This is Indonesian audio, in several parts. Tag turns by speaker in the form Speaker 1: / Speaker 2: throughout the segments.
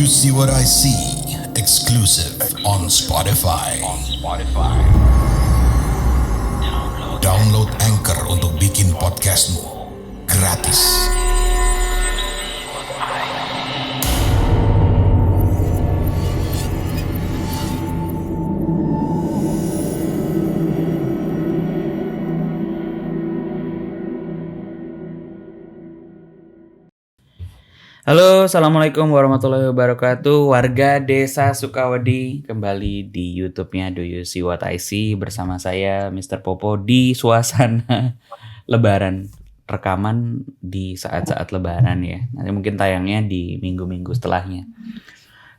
Speaker 1: See What I See, exclusive on Spotify. Download Anchor untuk bikin podcastmu gratis.
Speaker 2: Halo, assalamualaikum warahmatullahi wabarakatuh. Warga Desa Sukawedi kembali di YouTube-nya Do You See What I See bersama saya Mr. Popo di suasana Lebaran, rekaman di saat-saat Lebaran ya. Nanti mungkin tayangnya di minggu-minggu setelahnya.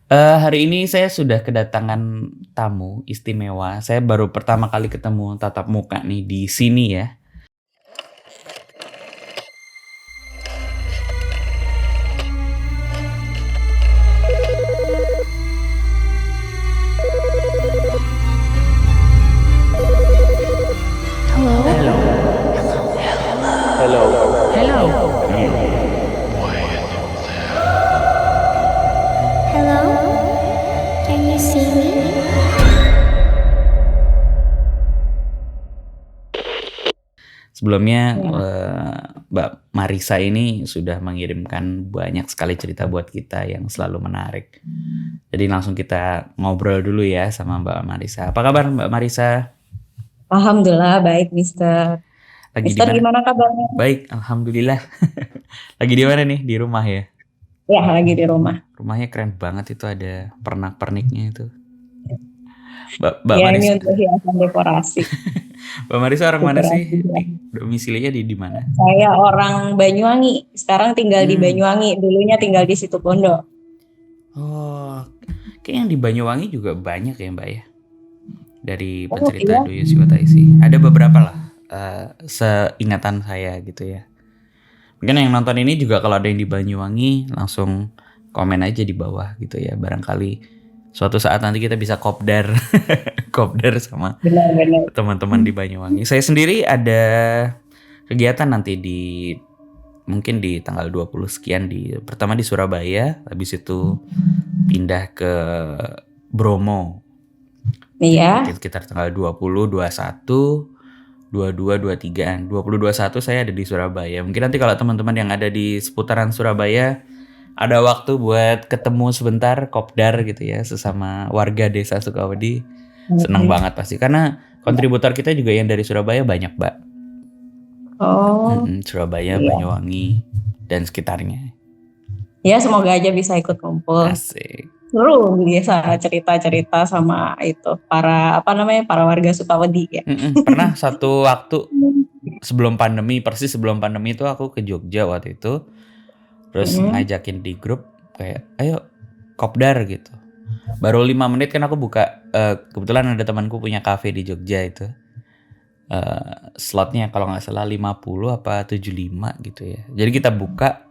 Speaker 2: Hari ini saya sudah kedatangan tamu istimewa. Saya baru pertama kali ketemu tatap muka nih di sini ya.
Speaker 3: Hello? Can you see me?
Speaker 2: Sebelumnya Mbak Marisa ini sudah mengirimkan banyak sekali cerita buat kita yang selalu menarik. Jadi langsung kita ngobrol dulu ya sama Mbak Marisa. Apa kabar Mbak Marisa?
Speaker 4: Alhamdulillah baik, Mister.
Speaker 2: Lagi
Speaker 4: Mister
Speaker 2: di mana?
Speaker 4: gimana kabarnya?
Speaker 2: Baik, alhamdulillah. Lagi di mana nih? Di rumah ya?
Speaker 4: Ya, lagi di rumah.
Speaker 2: Rumahnya keren banget, itu ada pernak-perniknya itu. Mbak
Speaker 4: Ya,
Speaker 2: Marisa.
Speaker 4: ini untuk hiasan dekorasi.
Speaker 2: Mbak Marisa orang mana sih?
Speaker 4: Dekorasi, ya.
Speaker 2: Domisilinya di mana?
Speaker 4: Saya orang Banyuwangi. Sekarang tinggal di
Speaker 2: Hmm.
Speaker 4: Banyuwangi. Dulunya tinggal di Situbondo.
Speaker 2: Oh, kayak yang di Banyuwangi juga banyak ya Mbak ya? Dari
Speaker 4: Oh,
Speaker 2: pencerita
Speaker 4: iya.
Speaker 2: Do You See What I See. Ada beberapa lah, seingatan saya gitu ya. Mungkin yang nonton ini juga kalau ada yang di Banyuwangi langsung komen aja di bawah gitu ya. Barangkali suatu saat nanti kita bisa kopdar kopdar sama
Speaker 4: Benar-benar.
Speaker 2: teman-teman di Banyuwangi. Saya sendiri ada kegiatan nanti mungkin di tanggal 20 sekian pertama di Surabaya, habis itu pindah ke Bromo.
Speaker 4: Iya.
Speaker 2: Sekitar tanggal 20, 21, 22, 23-an. 20, 21 saya ada di Surabaya. Mungkin nanti kalau teman-teman yang ada di seputaran Surabaya ada waktu buat ketemu sebentar, kopdar gitu ya, sesama warga Desa Sukawedi. Senang banget pasti. Karena kontributor kita juga yang dari Surabaya banyak, Mbak.
Speaker 4: Oh,
Speaker 2: Surabaya,
Speaker 4: iya.
Speaker 2: Banyuwangi, dan sekitarnya.
Speaker 4: Ya semoga aja bisa ikut kumpul.
Speaker 2: Asik.
Speaker 4: Seru bisa cerita-cerita sama itu para warga Sukawedi ya.
Speaker 2: Pernah satu waktu persis sebelum pandemi itu aku ke Jogja waktu itu. Terus ngajakin di grup kayak ayo kopdar gitu. Baru 5 menit kan aku buka, kebetulan ada temanku punya kafe di Jogja itu. Slotnya kalau nggak salah 50 apa 75 gitu ya. Jadi kita buka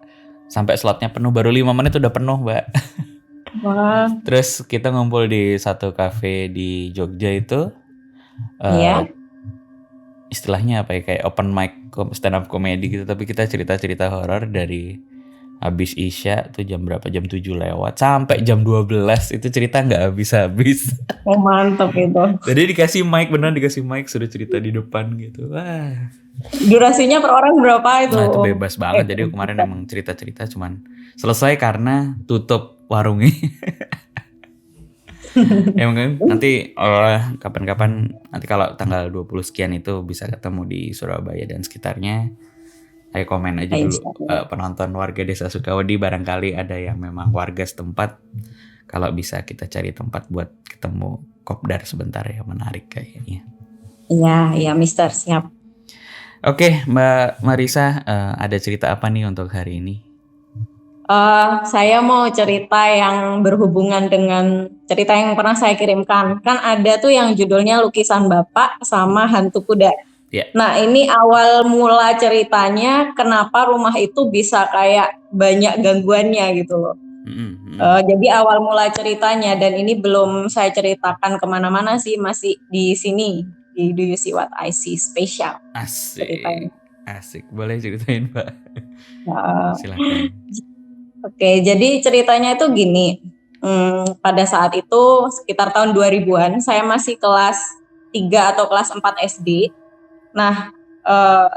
Speaker 2: sampai slotnya penuh, baru 5 menit udah penuh Mbak.
Speaker 4: Wah,
Speaker 2: Terus kita ngumpul di satu kafe di Jogja itu.
Speaker 4: iya.
Speaker 2: Istilahnya apa ya, kayak open mic stand up comedy gitu, tapi kita cerita-cerita horor dari habis Isya tuh jam berapa, jam 7 lewat sampai jam 12 itu cerita nggak habis-habis.
Speaker 4: Oh, mantap itu.
Speaker 2: Jadi dikasih mic suruh cerita di depan gitu. Wah.
Speaker 4: Durasinya per orang berapa itu?
Speaker 2: Nah itu bebas banget. Jadi kemarin emang cerita-cerita cuman selesai karena tutup warungnya. Ya mungkin nanti kapan-kapan nanti kalau tanggal 20 sekian itu bisa ketemu di Surabaya dan sekitarnya. Ayo komen aja dulu penonton warga Desa Sukawedi, barangkali ada yang memang warga setempat. Kalau bisa kita cari tempat buat ketemu kopdar sebentar ya, menarik kayaknya.
Speaker 4: Iya, Mister, siap.
Speaker 2: Oke, Mbak Marisa, ada cerita apa nih untuk hari ini?
Speaker 4: Saya mau cerita yang berhubungan dengan cerita yang pernah saya kirimkan. Kan ada tuh yang judulnya Lukisan Bapak sama Hantu Kuda.
Speaker 2: Ya.
Speaker 4: Nah, ini awal mula ceritanya kenapa rumah itu bisa kayak banyak gangguannya gitu loh. Jadi awal mula ceritanya, dan ini belum saya ceritakan kemana-mana sih, masih di sini di Do You See What I See spesial.
Speaker 2: Asik, asik. Boleh ceritain Mbak? Silakan.
Speaker 4: Oke, jadi ceritanya itu gini. Pada saat itu sekitar tahun 2000-an, saya masih kelas 3 atau kelas 4 SD. Nah,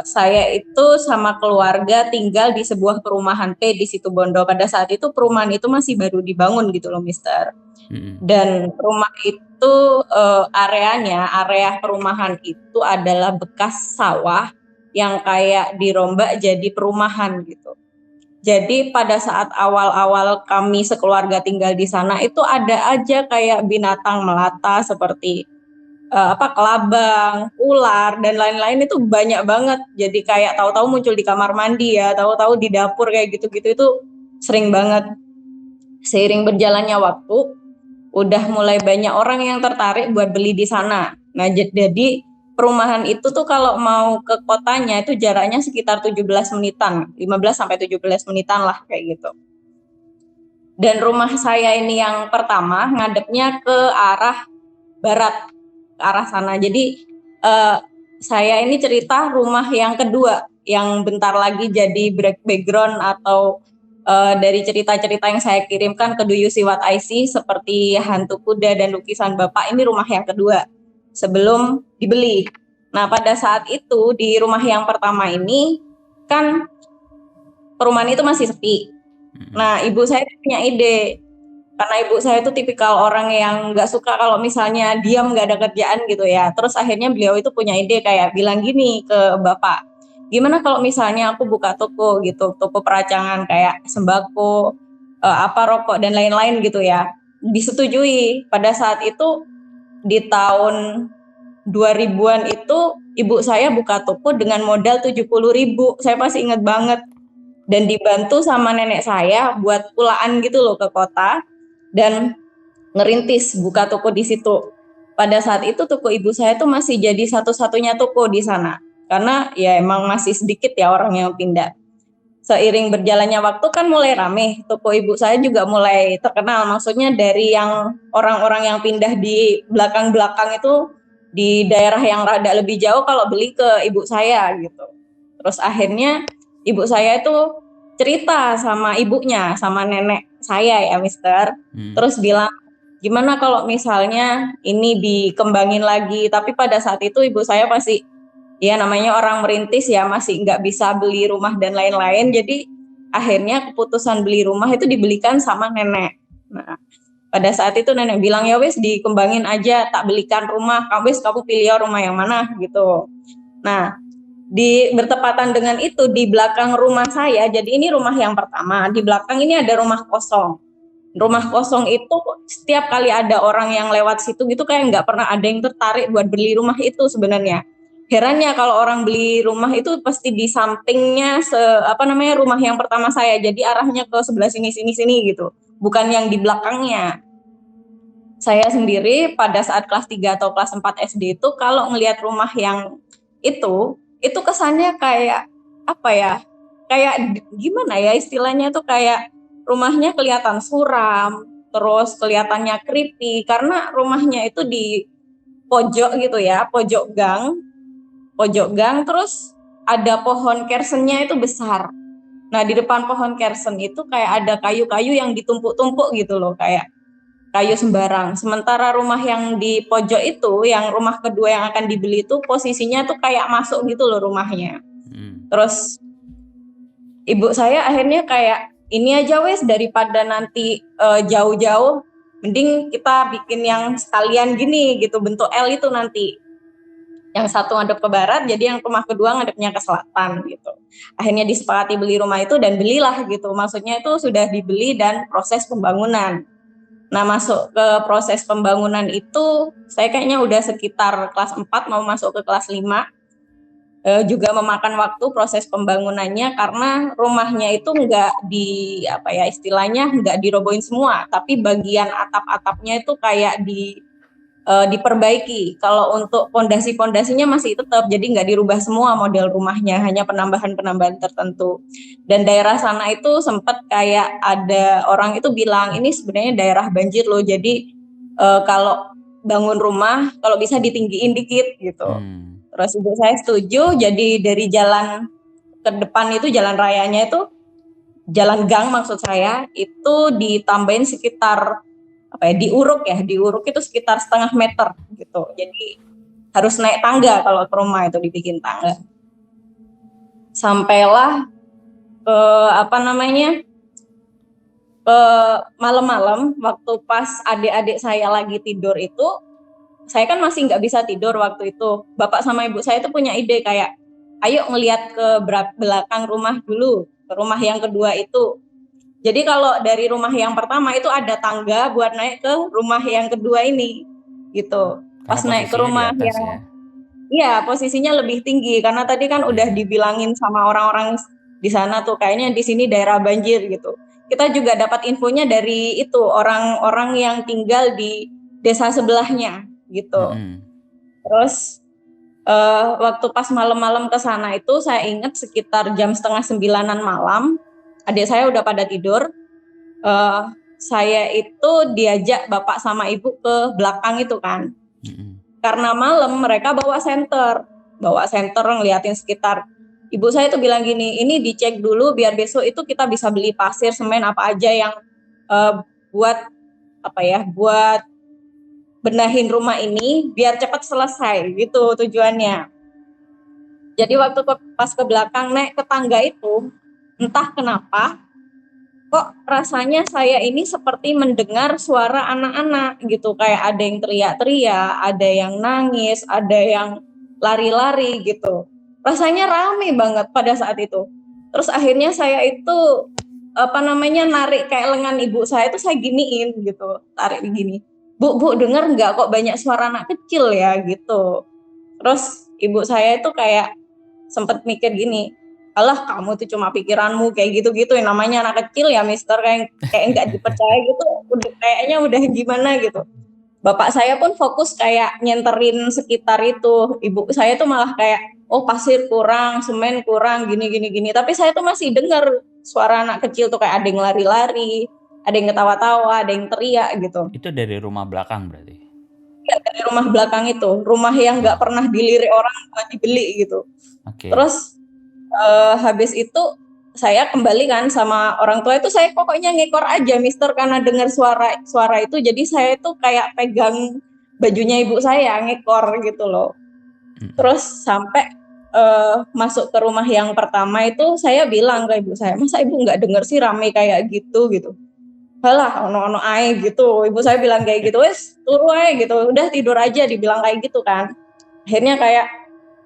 Speaker 4: saya itu sama keluarga tinggal di sebuah perumahan P di Situbondo. Pada saat itu perumahan itu masih baru dibangun gitu loh, Mister. Dan rumah itu area perumahan itu adalah bekas sawah yang kayak dirombak jadi perumahan gitu. Jadi pada saat awal-awal kami sekeluarga tinggal di sana itu ada aja kayak binatang melata seperti kelabang, ular dan lain-lain itu banyak banget. Jadi kayak tahu-tahu muncul di kamar mandi ya, tahu-tahu di dapur kayak gitu-gitu itu sering banget. Seiring berjalannya waktu, udah mulai banyak orang yang tertarik buat beli di sana. Nah, jadi perumahan itu tuh kalau mau ke kotanya itu jaraknya sekitar 17 menitan, 15 sampai 17 menitan lah kayak gitu. Dan rumah saya ini yang pertama ngadepnya ke arah barat, ke arah sana. Jadi saya ini cerita rumah yang kedua yang bentar lagi jadi background atau dari cerita-cerita yang saya kirimkan ke Do You See What I See seperti hantu kuda dan lukisan Bapak, ini rumah yang kedua sebelum dibeli. Nah, pada saat itu di rumah yang pertama ini kan perumahan itu masih sepi. Nah, ibu saya punya ide. Karena ibu saya itu tipikal orang yang nggak suka kalau misalnya diam nggak ada kerjaan gitu ya. Terus akhirnya beliau itu punya ide kayak bilang gini ke Bapak, gimana kalau misalnya aku buka toko gitu, toko peracangan kayak sembako, rokok dan lain-lain gitu ya. Disetujui. Pada saat itu di tahun 2000-an itu ibu saya buka toko dengan modal 70.000. Saya masih ingat banget. Dan dibantu sama nenek saya buat pulaan gitu loh ke kota dan ngerintis buka toko di situ. Pada saat itu toko ibu saya tuh masih jadi satu-satunya toko di sana. Karena ya emang masih sedikit ya orang yang pindah. Seiring berjalannya waktu kan mulai rame, toko ibu saya juga mulai terkenal. Maksudnya dari yang orang-orang yang pindah di belakang-belakang itu di daerah yang rada lebih jauh kalau beli ke ibu saya gitu. Terus akhirnya ibu saya itu cerita sama ibunya, sama nenek saya ya Mister. Terus bilang, gimana kalau misalnya ini dikembangin lagi. Tapi pada saat itu ibu saya masih, ya namanya orang merintis ya, masih nggak bisa beli rumah dan lain-lain. Jadi akhirnya keputusan beli rumah itu dibelikan sama nenek. Nah, pada saat itu nenek bilang, ya wes dikembangin aja, tak belikan rumah, kamu pilih rumah yang mana gitu. Nah, bertepatan dengan itu di belakang rumah saya, jadi ini rumah yang pertama, di belakang ini ada rumah kosong. Rumah kosong itu setiap kali ada orang yang lewat situ gitu kayak nggak pernah ada yang tertarik buat beli rumah itu sebenarnya. Herannya kalau orang beli rumah itu pasti di sampingnya rumah yang pertama saya, jadi arahnya ke sebelah sini gitu, bukan yang di belakangnya. Saya sendiri pada saat kelas 3 atau kelas 4 SD itu kalau ngelihat rumah yang itu kesannya kayak kayak gimana ya istilahnya tuh, kayak rumahnya kelihatan suram, terus kelihatannya creepy karena rumahnya itu di pojok gitu ya, pojok gang, terus ada pohon kersennya itu besar. Nah, di depan pohon kersen itu kayak ada kayu-kayu yang ditumpuk-tumpuk gitu loh, kayak kayu sembarang. Sementara rumah yang di pojok itu, yang rumah kedua yang akan dibeli itu posisinya tuh kayak masuk gitu loh rumahnya. Terus ibu saya akhirnya kayak ini aja wes, daripada nanti jauh-jauh, mending kita bikin yang sekalian gini gitu, bentuk L itu nanti. Yang satu ngadep ke barat, jadi yang rumah kedua ngadepnya ke selatan gitu. Akhirnya disepakati beli rumah itu dan belilah gitu. Maksudnya itu sudah dibeli dan proses pembangunan. Nah, masuk ke proses pembangunan itu saya kayaknya udah sekitar kelas 4 mau masuk ke kelas 5. Juga memakan waktu proses pembangunannya karena rumahnya itu nggak nggak dirobohin semua, tapi bagian atap-atapnya itu kayak diperbaiki. Kalau untuk pondasi-pondasinya masih tetap, jadi nggak dirubah semua model rumahnya, hanya penambahan-penambahan tertentu. Dan daerah sana itu sempat kayak ada orang itu bilang ini sebenarnya daerah banjir loh, jadi kalau bangun rumah kalau bisa ditinggiin dikit gitu. Terus ibu saya setuju, jadi dari jalan ke depan itu jalan rayanya itu, jalan gang maksud saya, itu ditambahin sekitar diuruk itu sekitar setengah meter gitu. Jadi harus naik tangga kalau ke rumah itu dibikin tangga. Sampailah ke ke malam-malam waktu pas adik-adik saya lagi tidur itu, saya kan masih nggak bisa tidur waktu itu. Bapak sama ibu saya itu punya ide kayak, ayo ngelihat ke belakang rumah dulu, ke rumah yang kedua itu. Jadi kalau dari rumah yang pertama itu ada tangga buat naik ke rumah yang kedua ini, gitu. Pas
Speaker 2: Karena
Speaker 4: naik ke
Speaker 2: posisinya di
Speaker 4: rumah
Speaker 2: atas
Speaker 4: yang,
Speaker 2: ya.
Speaker 4: iya posisinya lebih tinggi karena tadi kan udah dibilangin sama orang-orang di sana tuh kayaknya di sini daerah banjir gitu. Kita juga dapat infonya dari itu orang-orang yang tinggal di desa sebelahnya gitu. Terus waktu pas malam-malam ke sana itu saya ingat sekitar jam setengah 9-an malam, adik saya udah pada tidur. Saya itu diajak bapak sama ibu ke belakang itu kan. Karena malam mereka bawa senter ngeliatin sekitar. Ibu saya tuh bilang gini, ini dicek dulu biar besok itu kita bisa beli pasir, semen apa aja yang buat benahin rumah ini biar cepat selesai gitu tujuannya. Jadi waktu pas ke belakang naik ke tangga itu, entah kenapa kok rasanya saya ini seperti mendengar suara anak-anak gitu, kayak ada yang teriak-teriak, ada yang nangis, ada yang lari-lari gitu. Rasanya rame banget pada saat itu. Terus akhirnya saya itu narik kayak lengan ibu saya itu saya giniin gitu, tarik begini. Bu dengar nggak kok banyak suara anak kecil ya gitu. Terus ibu saya itu kayak sempet mikir gini, alah kamu tuh cuma pikiranmu kayak gitu-gitu, yang namanya anak kecil ya mister, kayak nggak dipercaya gitu, kayaknya udah gimana gitu. Bapak saya pun fokus kayak nyenterin sekitar itu, ibu saya tuh malah kayak, oh pasir kurang, semen kurang, gini, tapi saya tuh masih dengar suara anak kecil tuh kayak ada yang lari-lari, ada yang ketawa-tawa, ada yang teriak gitu.
Speaker 2: Itu dari rumah belakang berarti?
Speaker 4: Ya, dari rumah belakang itu, rumah yang nggak pernah dilirik orang buat dibeli gitu. Terus habis itu saya kembali kan sama orang tua itu, saya pokoknya ngekor aja mister karena dengar suara itu, jadi saya tuh kayak pegang bajunya ibu saya ngekor gitu loh. Terus sampai masuk ke rumah yang pertama itu saya bilang ke ibu saya, masa ibu nggak dengar sih rame kayak gitu. Halah ono ae gitu, ibu saya bilang kayak gitu, wes turu ae gitu, udah tidur aja, dibilang kayak gitu kan. Akhirnya kayak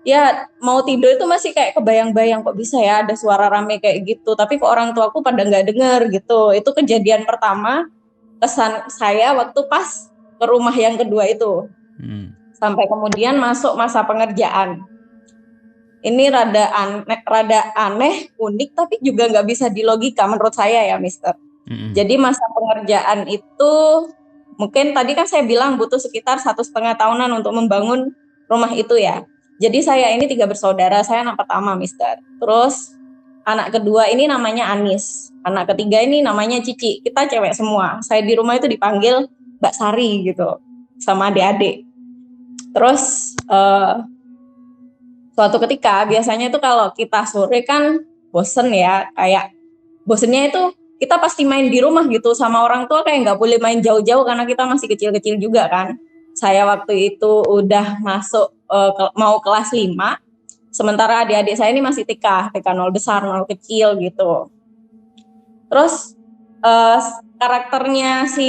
Speaker 4: ya mau tidur itu masih kayak kebayang-bayang kok bisa ya ada suara rame kayak gitu, tapi kok orang tuaku pada nggak dengar gitu. Itu kejadian pertama kesan saya waktu pas ke rumah yang kedua itu. Sampai kemudian masuk masa pengerjaan. Ini rada aneh, unik, tapi juga nggak bisa dilogika menurut saya ya mister. Jadi masa pengerjaan itu mungkin tadi kan saya bilang butuh sekitar 1,5 tahunan untuk membangun rumah itu ya. Jadi saya ini 3 bersaudara, saya anak pertama mister. Terus anak kedua ini namanya Anis, anak ketiga ini namanya Cici. Kita cewek semua. Saya di rumah itu dipanggil Mbak Sari gitu sama adik-adik. Terus suatu ketika biasanya itu kalau kita sore kan bosen ya, kayak bosennya itu kita pasti main di rumah gitu, sama orang tua kayak nggak boleh main jauh-jauh karena kita masih kecil-kecil juga kan. Saya waktu itu udah masuk mau kelas 5, sementara adik-adik saya ini masih TK 0 besar, 0 kecil gitu. Terus karakternya si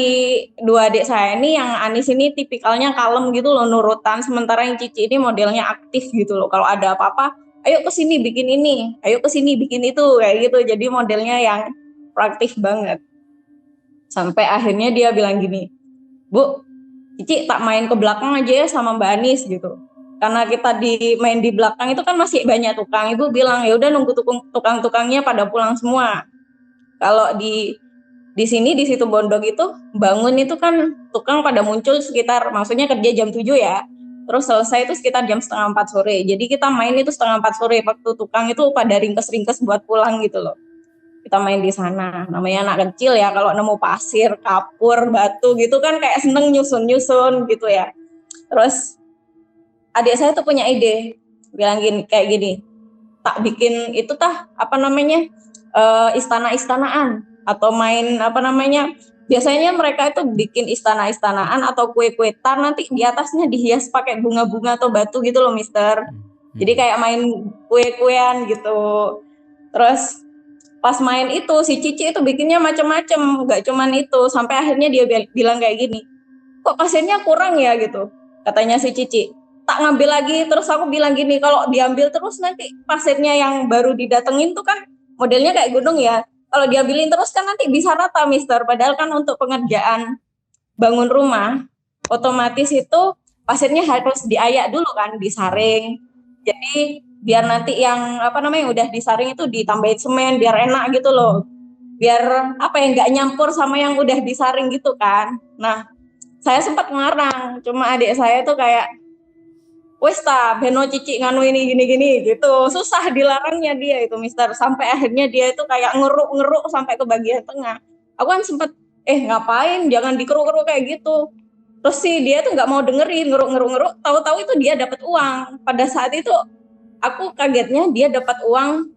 Speaker 4: dua adik saya ini, yang Anis ini tipikalnya kalem gitu loh, nurutan, sementara yang Cici ini modelnya aktif gitu loh. Kalau ada apa-apa, ayo kesini bikin ini, ayo kesini bikin itu, kayak gitu. Jadi modelnya yang proaktif banget. Sampai akhirnya dia bilang gini, Bu, Cici tak main ke belakang aja ya sama Mbak Anis gitu. Karena kita main di belakang itu kan masih banyak tukang. Ibu bilang ya udah nunggu tukang-tukangnya pada pulang semua. Kalau di sini di situ Bondok itu bangun itu kan tukang pada muncul sekitar, maksudnya kerja jam 7 ya. Terus selesai itu sekitar jam 3:30 sore. Jadi kita main itu 3:30 sore waktu tukang itu pada ringkes-ringkes buat pulang gitu loh. Kita main di sana. Namanya anak kecil ya, kalau nemu pasir, kapur, batu gitu kan kayak seneng nyusun-nyusun gitu ya. Terus adik saya tuh punya ide, bilang kayak gini, tak bikin itu istana-istanaan. atau main apa namanya, biasanya mereka itu bikin istana-istanaan atau kue-kue tar, nanti di atasnya dihias pakai bunga-bunga atau batu gitu loh Mister. Jadi kayak main kue-kuean gitu. Terus pas main itu si Cici itu bikinnya macam-macam, nggak cuman itu, sampai akhirnya dia bilang kayak gini, kok pasirnya kurang ya gitu, katanya si Cici. Tak ngambil lagi, terus aku bilang gini, kalau diambil terus nanti pasirnya yang baru didatengin tuh kan modelnya kayak gunung ya, kalau diambilin terus kan nanti bisa rata Mister, padahal kan untuk pengerjaan bangun rumah otomatis itu pasirnya harus diayak dulu kan, disaring. Jadi biar nanti yang apa namanya udah disaring itu ditambahin semen biar enak gitu loh. Biar apa ya, nggak nyampur sama yang udah disaring gitu kan. Nah, saya sempat ngarang, cuma adik saya tuh kayak wes ta beno Cici nganu ini gini-gini gitu. Susah dilarangnya dia itu Mister, sampai akhirnya dia itu kayak ngeruk-ngeruk sampai ke bagian tengah. Aku kan sempat ngapain, jangan dikeruk-keruk kayak gitu. Terus sih dia tuh nggak mau dengerin, ngeruk-ngeruk, tahu-tahu itu dia dapat uang. Pada saat itu aku kagetnya dia dapat uang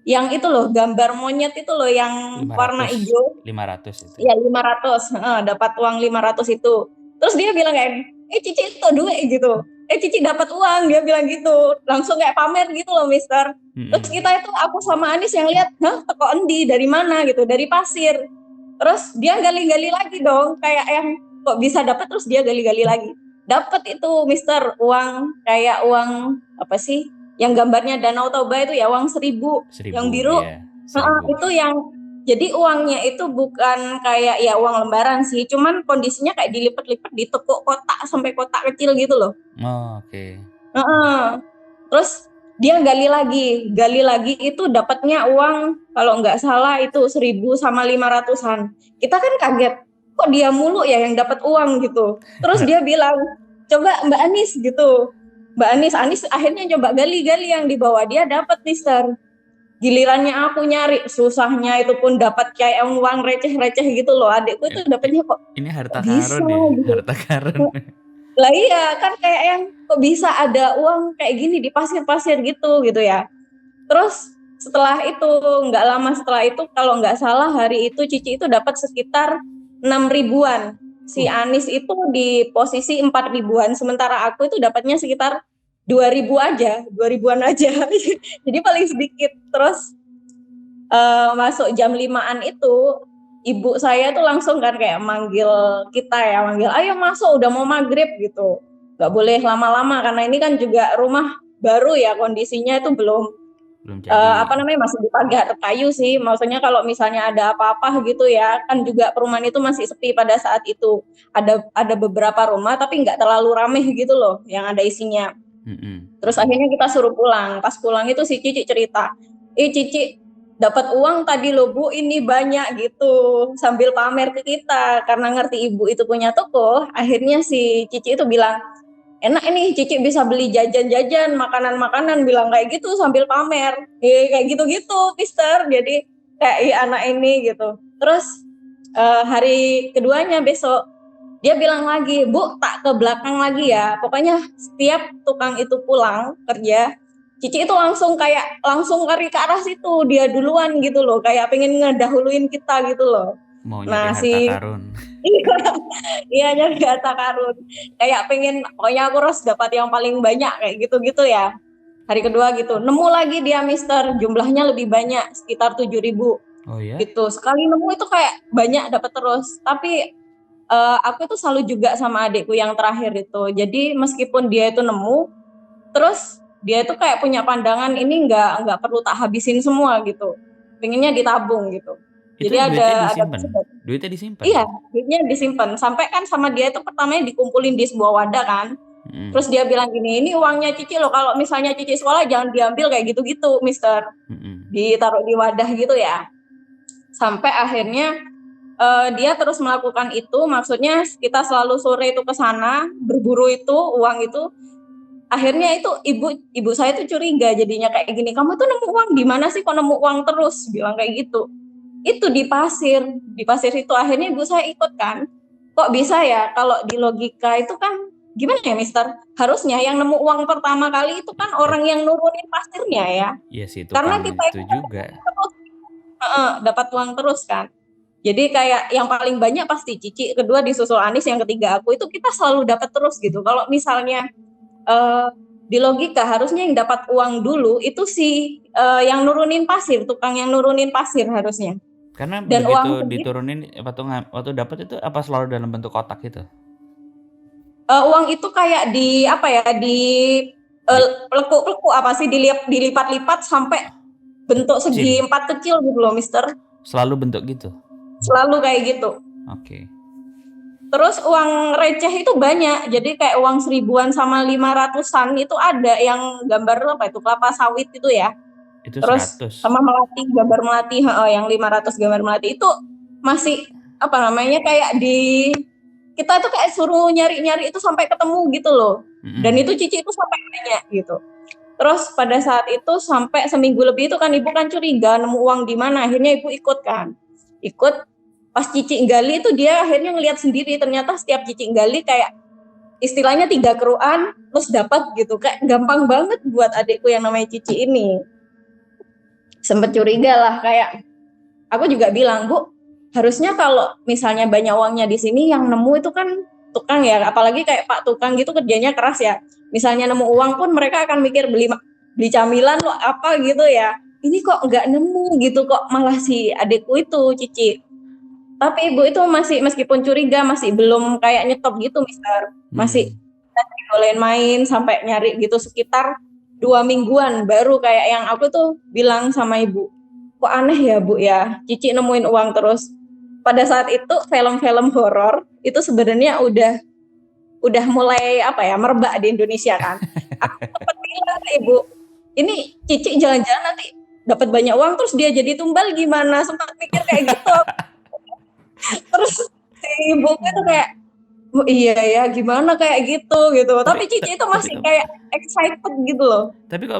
Speaker 4: yang itu loh, gambar monyet itu loh yang
Speaker 2: 500,
Speaker 4: warna hijau.
Speaker 2: 500 itu.
Speaker 4: Iya 500, dapat uang 500 itu. Terus dia bilang kayak, Cici itu duit gitu. Cici dapat uang, dia bilang gitu. Langsung kayak pamer gitu loh Mister. Terus kita itu, aku sama Anis yang lihat, teko endi, dari mana gitu, dari pasir. Terus dia gali-gali lagi dong, kayak yang kok bisa dapat, terus dia gali-gali lagi. Dapat itu Mister uang, kayak uang apa sih? Yang gambarnya Danau Toba itu ya, uang 1.000 yang biru.
Speaker 2: Iya, 1.000.
Speaker 4: Itu yang jadi uangnya itu bukan kayak ya uang lembaran sih, cuman kondisinya kayak dilipat-lipat, ditekuk kotak sampai kotak kecil gitu loh.
Speaker 2: Oh, oke.
Speaker 4: Terus dia gali lagi itu dapatnya uang kalau nggak salah itu 1.000 sama 500-an. Kita kan kaget, kok dia mulu ya yang dapat uang gitu. Terus dia bilang, coba Mbak Anis gitu. Mbak Anis akhirnya coba gali-gali yang di bawah, dia dapat Mister. Gilirannya aku nyari, susahnya itu pun dapat kayak uang receh-receh gitu loh. Adikku itu dapatnya kok
Speaker 2: ini harta
Speaker 4: bisa,
Speaker 2: karun ya,
Speaker 4: gitu.
Speaker 2: harta karun.
Speaker 4: Lah iya kan, kayak yang kok bisa ada uang kayak gini di pasir-pasir gitu ya. Terus setelah itu, nggak lama setelah itu, kalau nggak salah hari itu Cici itu dapat sekitar 6.000-an. Si Anis itu di posisi 4.000-an, sementara aku itu dapatnya sekitar 2.000-an aja. Jadi paling sedikit. Terus masuk jam 5-an itu, ibu saya tuh langsung kan kayak manggil kita ya, manggil ayo masuk, udah mau maghrib gitu. Gak boleh lama-lama karena ini kan juga rumah baru ya, kondisinya itu belum jadi. Masih di pagar kayu sih. Maksudnya kalau misalnya ada apa-apa gitu ya, kan juga perumahan itu masih sepi pada saat itu. Ada beberapa rumah tapi nggak terlalu ramai gitu loh yang ada isinya. Terus akhirnya kita suruh pulang. Pas pulang itu si Cici cerita, Cici dapat uang tadi loh Bu, ini banyak gitu, sambil pamer ke kita. Karena ngerti ibu itu punya toko, akhirnya si Cici itu bilang, enak ini Cici bisa beli jajan-jajan, makanan-makanan, bilang kayak gitu sambil pamer. Kayak gitu-gitu Mister. Jadi kayak anak ini gitu. Terus hari keduanya besok dia bilang lagi, Bu tak ke belakang lagi ya. Pokoknya setiap tukang itu pulang kerja, Cici itu langsung lari ke arah situ, dia duluan gitu loh, kayak pengen ngedahuluin kita gitu loh.
Speaker 2: Mau nyari harta karun.
Speaker 4: Iya nyari harta karun. Kayak pengen, pokoknya aku harus dapat yang paling banyak kayak gitu-gitu ya. Hari kedua gitu, nemu lagi dia Mister, jumlahnya lebih banyak, sekitar 7.000.
Speaker 2: Oh ya?
Speaker 4: Gitu, sekali nemu itu kayak banyak dapat terus. Tapi aku tuh selalu juga sama adikku yang terakhir itu. Jadi meskipun dia itu nemu, terus dia itu kayak punya pandangan ini nggak perlu tak habisin semua gitu. Pengennya ditabung gitu.
Speaker 2: Itu
Speaker 4: jadi
Speaker 2: duitnya
Speaker 4: ada
Speaker 2: duitnya disimpan.
Speaker 4: Iya, duitnya disimpan. Sampai kan sama dia itu pertamanya dikumpulin di sebuah wadah kan. Terus dia bilang gini, ini uangnya Cici loh, kalau misalnya Cici sekolah jangan diambil kayak gitu-gitu, Mister. Ditaruh di wadah gitu ya. Sampai akhirnya dia terus melakukan itu, maksudnya kita selalu sore itu ke sana berburu itu uang itu. Akhirnya itu ibu saya tuh curiga jadinya, kayak gini, kamu tuh nemu uang di mana sih, kok nemu uang terus, bilang kayak gitu. Itu di pasir itu. Akhirnya ibu saya ikut kan, kok bisa ya, kalau di logika itu kan gimana ya Mister, harusnya yang nemu uang pertama kali itu kan orang yang nurunin pasirnya ya.
Speaker 2: Iya sih, itu
Speaker 4: karena kita
Speaker 2: itu juga.
Speaker 4: dapat uang terus kan. Jadi kayak yang paling banyak pasti Cici, kedua disusul Anis, yang ketiga aku. Itu kita selalu dapat terus gitu. Kalau misalnya di logika harusnya yang dapat uang dulu itu si yang nurunin pasir, tukang yang nurunin pasir harusnya.
Speaker 2: Karena
Speaker 4: Dan
Speaker 2: begitu
Speaker 4: uang
Speaker 2: diturunin waktu dapat itu apa selalu dalam bentuk kotak gitu?
Speaker 4: Uang itu kayak di apa ya, di lekuk-lekuk apa sih, dilipat-lipat sampai bentuk segi 4 kecil gitu loh, Mister.
Speaker 2: Selalu bentuk gitu?
Speaker 4: Selalu kayak gitu.
Speaker 2: Oke.
Speaker 4: Terus uang receh itu banyak, jadi kayak uang 1000-an sama 500-an itu ada yang gambar apa itu, kelapa sawit itu ya.
Speaker 2: Itu
Speaker 4: Terus
Speaker 2: 100.
Speaker 4: sama melati, gambar melati, yang 500 gambar melati itu masih apa namanya, kayak kita tuh kayak suruh nyari-nyari itu sampai ketemu gitu loh. Dan itu Cici itu sampai banyak gitu. Terus pada saat itu sampai seminggu lebih itu kan ibu kan curiga nemu uang di mana, akhirnya ibu ikut kan. Ikut, pas Cici gali itu dia akhirnya ngelihat sendiri, ternyata setiap Cici gali kayak istilahnya 3 keruan terus dapat gitu. Kayak gampang banget buat adikku yang namanya Cici ini. Sempet curiga lah, kayak aku juga bilang, Bu, harusnya kalau misalnya banyak uangnya di sini yang nemu itu kan tukang ya, apalagi kayak Pak tukang gitu kerjanya keras ya. Misalnya nemu uang pun mereka akan mikir beli camilan lo apa gitu ya. Ini kok nggak nemu gitu, kok malah si adikku itu Cici. Tapi ibu itu masih, meskipun curiga, masih belum kayak nyetop gitu, Mister. Masih bolehin main sampai nyari gitu sekitar 2 mingguan baru kayak yang aku tuh bilang sama ibu, kok aneh ya Bu ya, Cici nemuin uang terus. Pada saat itu film-film horor itu sebenarnya udah mulai apa ya, merebak di Indonesia kan. Aku sempat bilang ke ibu, ini Cici jangan-jangan nanti dapat banyak uang terus dia jadi tumbal gimana, sempat mikir kayak gitu. Terus si ibu itu kayak, oh iya ya, gimana kayak gitu. Tapi Cici itu masih kayak excited gitu loh.
Speaker 2: Tapi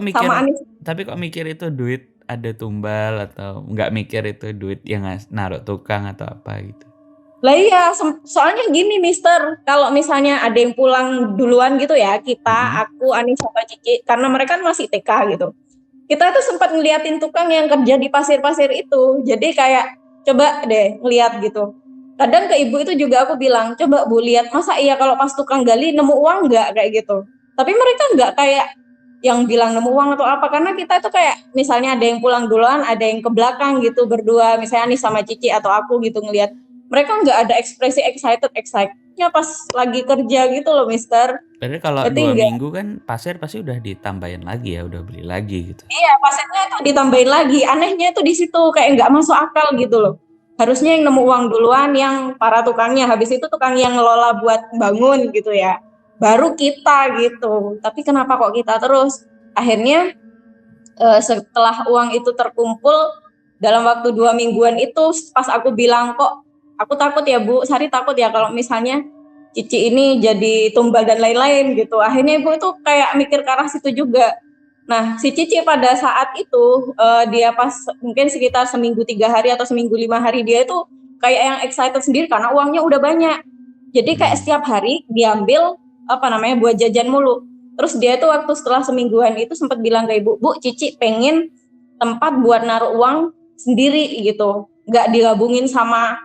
Speaker 2: kok mikir itu duit ada tumbal, atau nggak mikir itu duit yang naruh tukang atau apa gitu?
Speaker 4: Lah iya, soalnya gini Mister, kalau misalnya ada yang pulang duluan gitu ya, kita, aku, Anis sama Cici, karena mereka kan masih TK gitu. Kita tuh sempat ngeliatin tukang yang kerja di pasir-pasir itu. Jadi kayak coba deh ngeliat gitu. Kadang ke ibu itu juga aku bilang, coba Bu lihat, masa iya kalau pas tukang gali nemu uang nggak kayak gitu. Tapi mereka nggak kayak yang bilang nemu uang atau apa, karena kita itu kayak misalnya ada yang pulang duluan, ada yang ke belakang gitu berdua, misalnya Anis sama Cici atau aku gitu ngeliat. Mereka nggak ada ekspresi excitednya pas lagi kerja gitu loh, Mister.
Speaker 2: Berarti kalau 2 minggu kan pasir pasti udah ditambahin lagi ya, udah beli lagi gitu.
Speaker 4: Iya, pasirnya itu ditambahin lagi. Anehnya itu di situ kayak nggak masuk akal gitu loh. Harusnya yang nemu uang duluan yang para tukangnya, habis itu tukang yang ngelola buat bangun gitu ya. Baru kita gitu. Tapi kenapa kok kita terus? Akhirnya setelah uang itu terkumpul dalam waktu 2 mingguan itu, pas aku bilang, kok aku takut ya Bu, Sari takut ya kalau misalnya Cici ini jadi tumbal dan lain-lain gitu. Akhirnya ibu itu kayak mikir ke arah situ juga. Nah, si Cici pada saat itu dia pas mungkin sekitar seminggu 3 hari atau seminggu 5 hari, dia itu kayak yang excited sendiri karena uangnya udah banyak. Jadi kayak setiap hari diambil apa namanya buat jajan mulu. Terus dia itu waktu setelah semingguan itu sempat bilang ke ibu, Bu, Cici pengen tempat buat naruh uang sendiri gitu, nggak digabungin sama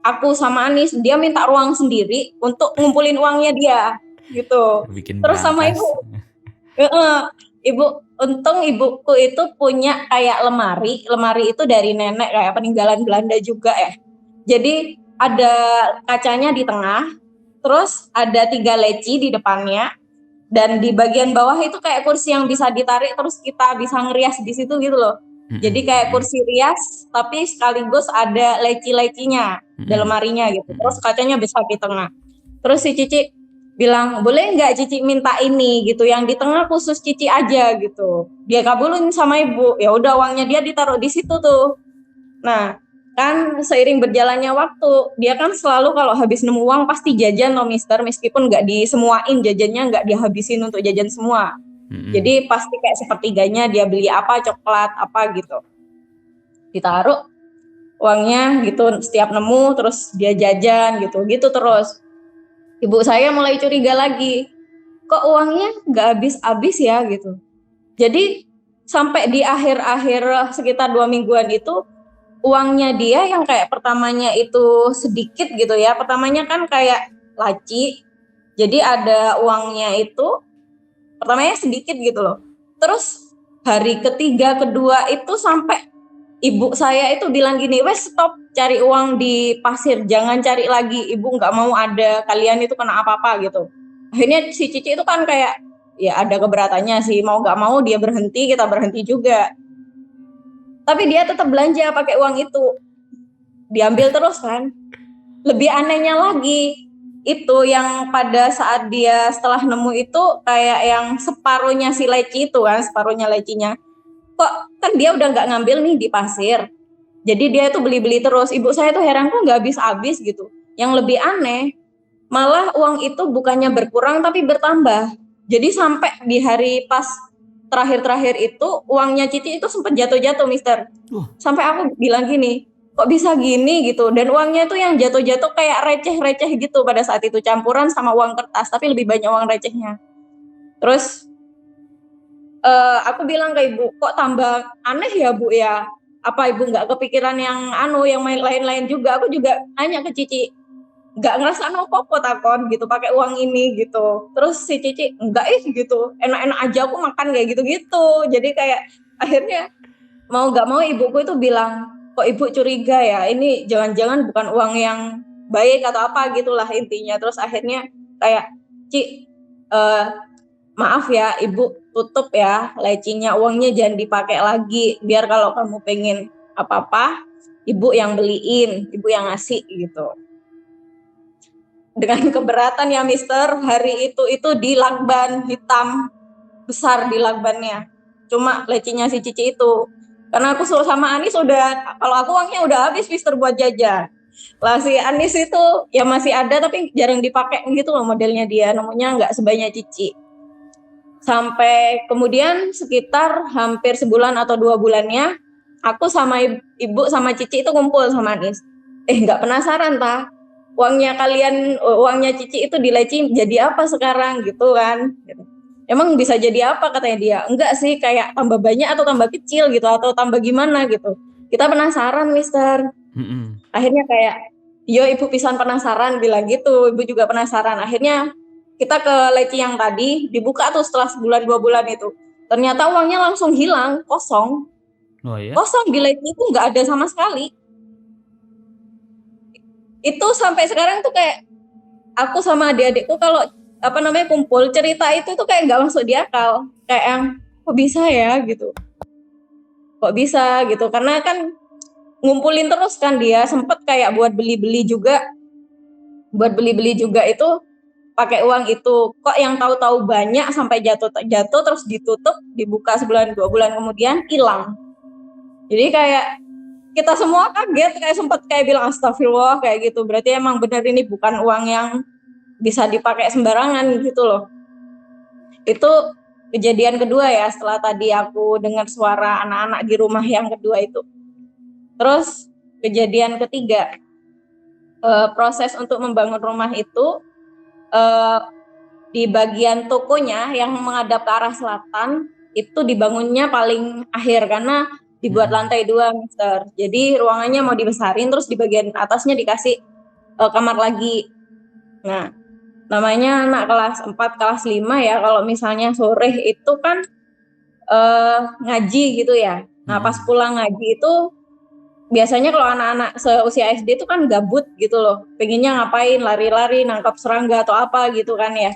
Speaker 4: aku sama Anis. Dia minta ruang sendiri untuk ngumpulin uangnya dia gitu. Terus sama ibu, ibu, untung ibuku itu punya kayak lemari itu dari nenek, kayak peninggalan Belanda juga ya. Jadi ada kacanya di tengah, terus ada 3 leci di depannya, dan di bagian bawah itu kayak kursi yang bisa ditarik terus kita bisa ngerias di situ gitu loh. Jadi kayak kursi rias tapi sekaligus ada leci-lecinya di lemarinya gitu. Terus kacanya besar di tengah. Terus si Cici bilang, boleh nggak Cici minta ini gitu, yang di tengah khusus Cici aja gitu. Dia kabulin sama ibu. Ya udah, uangnya dia ditaruh di situ tuh. Nah, kan seiring berjalannya waktu, dia kan selalu kalau habis nemu uang pasti jajan loh Mister, meskipun nggak disemuain jajannya, nggak dihabisin untuk jajan semua. Jadi pasti kayak sepertiganya dia beli apa, coklat apa gitu. Ditaruh uangnya gitu, setiap nemu terus dia jajan gitu terus. Ibu saya mulai curiga lagi, kok uangnya nggak habis-habis ya gitu. Jadi sampai di akhir-akhir sekitar 2 mingguan itu, uangnya dia yang kayak pertamanya itu sedikit gitu ya. Pertamanya kan kayak laci. Jadi ada uangnya itu pertamanya sedikit gitu loh. Terus hari ketiga, kedua itu sampai ibu saya itu bilang gini, wes stop cari uang di pasir, jangan cari lagi, ibu nggak mau ada kalian itu kena apa-apa gitu. Akhirnya si Cici itu kan kayak ya ada keberatannya sih, mau nggak mau dia berhenti, kita berhenti juga. Tapi dia tetap belanja pakai uang itu, diambil terus kan. Lebih anehnya lagi, itu yang pada saat dia setelah nemu itu kayak yang separuhnya si leci itu kan, separuhnya lecinya. Kok kan dia udah nggak ngambil nih di pasir. Jadi dia itu beli-beli terus. Ibu saya tuh heran kok nggak habis-habis gitu. Yang lebih aneh, malah uang itu bukannya berkurang tapi bertambah. Jadi sampai di hari pas terakhir-terakhir itu uangnya Cici itu sempat jatuh-jatuh, Mister. Sampai aku bilang gini, kok bisa gini gitu. Dan uangnya itu yang jatuh-jatuh kayak receh-receh gitu pada saat itu, campuran sama uang kertas, tapi lebih banyak uang recehnya. Terus aku bilang ke ibu, kok tambah aneh ya Bu ya? Apa ibu nggak kepikiran yang yang lain-lain juga? Aku juga nanya ke Cici, nggak ngerasa apa-apa takon gitu pakai uang ini gitu. Terus si Cici enggak gitu, enak-enak aja aku makan kayak gitu-gitu. Jadi kayak akhirnya mau nggak mau ibuku itu bilang, kok ibu curiga ya, ini jangan-jangan bukan uang yang baik atau apa gitulah intinya. Terus akhirnya kayak, Ci, maaf ya ibu, tutup ya lecinya, uangnya jangan dipakai lagi, biar kalau kamu pengen apa-apa ibu yang beliin, ibu yang ngasih gitu. Dengan keberatan ya Mister, hari itu di lakban hitam besar di lakbannya, cuma lecinya si Cici itu. Karena aku sama Anis udah, kalau aku uangnya udah habis Mister buat jajan. Lah si Anis itu ya masih ada tapi jarang dipakai gitu loh modelnya dia, namanya nggak sebanyak Cici. Sampai kemudian sekitar hampir sebulan atau 2 bulannya, aku sama ibu sama Cici itu kumpul sama Anis. Nggak penasaran uangnya Cici itu dileci jadi apa sekarang gitu kan? Emang bisa jadi apa katanya dia? Enggak sih, kayak tambah banyak atau tambah kecil gitu atau tambah gimana gitu. Kita penasaran, Mister. Akhirnya kayak, yo ibu pisan penasaran bilang gitu, ibu juga penasaran. Akhirnya kita ke leci yang tadi dibuka tuh setelah sebulan 2 bulan itu. Ternyata uangnya langsung hilang, kosong.
Speaker 2: Oh ya?
Speaker 4: Kosong di leci itu nggak ada sama sekali. Itu sampai sekarang tuh kayak aku sama adik-adikku kalau kumpul cerita itu tuh kayak nggak masuk di akal, kayak yang kok bisa ya gitu, kok bisa gitu, karena kan ngumpulin terus kan, dia sempet kayak buat beli-beli juga itu pakai uang itu, kok yang tahu-tahu banyak sampai jatuh terus ditutup, dibuka sebulan 2 bulan kemudian hilang. Jadi kayak kita semua kaget, kayak sempet kayak bilang astagfirullah kayak gitu, berarti emang benar ini bukan uang yang bisa dipakai sembarangan gitu loh. Itu kejadian kedua ya, setelah tadi aku dengar suara anak-anak di rumah yang kedua itu. Terus kejadian ketiga, proses untuk membangun rumah itu di bagian tokonya yang menghadap ke arah selatan itu dibangunnya paling akhir karena dibuat lantai 2, Mister. Jadi ruangannya mau dibesarin, terus di bagian atasnya dikasih kamar lagi. Nah, namanya anak kelas 4, kelas 5 ya, kalau misalnya sore itu kan ngaji gitu ya. Nah pas pulang ngaji itu biasanya kalau anak-anak seusia SD itu kan gabut gitu loh, pengennya ngapain, lari-lari, nangkap serangga atau apa gitu kan ya.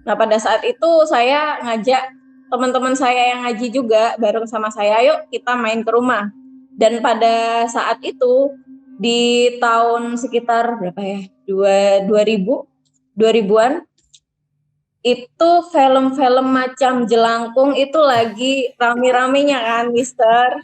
Speaker 4: Nah pada saat itu saya ngajak teman-teman saya yang ngaji juga bareng sama saya, yuk kita main ke rumah. Dan pada saat itu di tahun sekitar berapa ya, 2000-an itu film-film macam Jelangkung itu lagi rame-ramenya kan, Mister.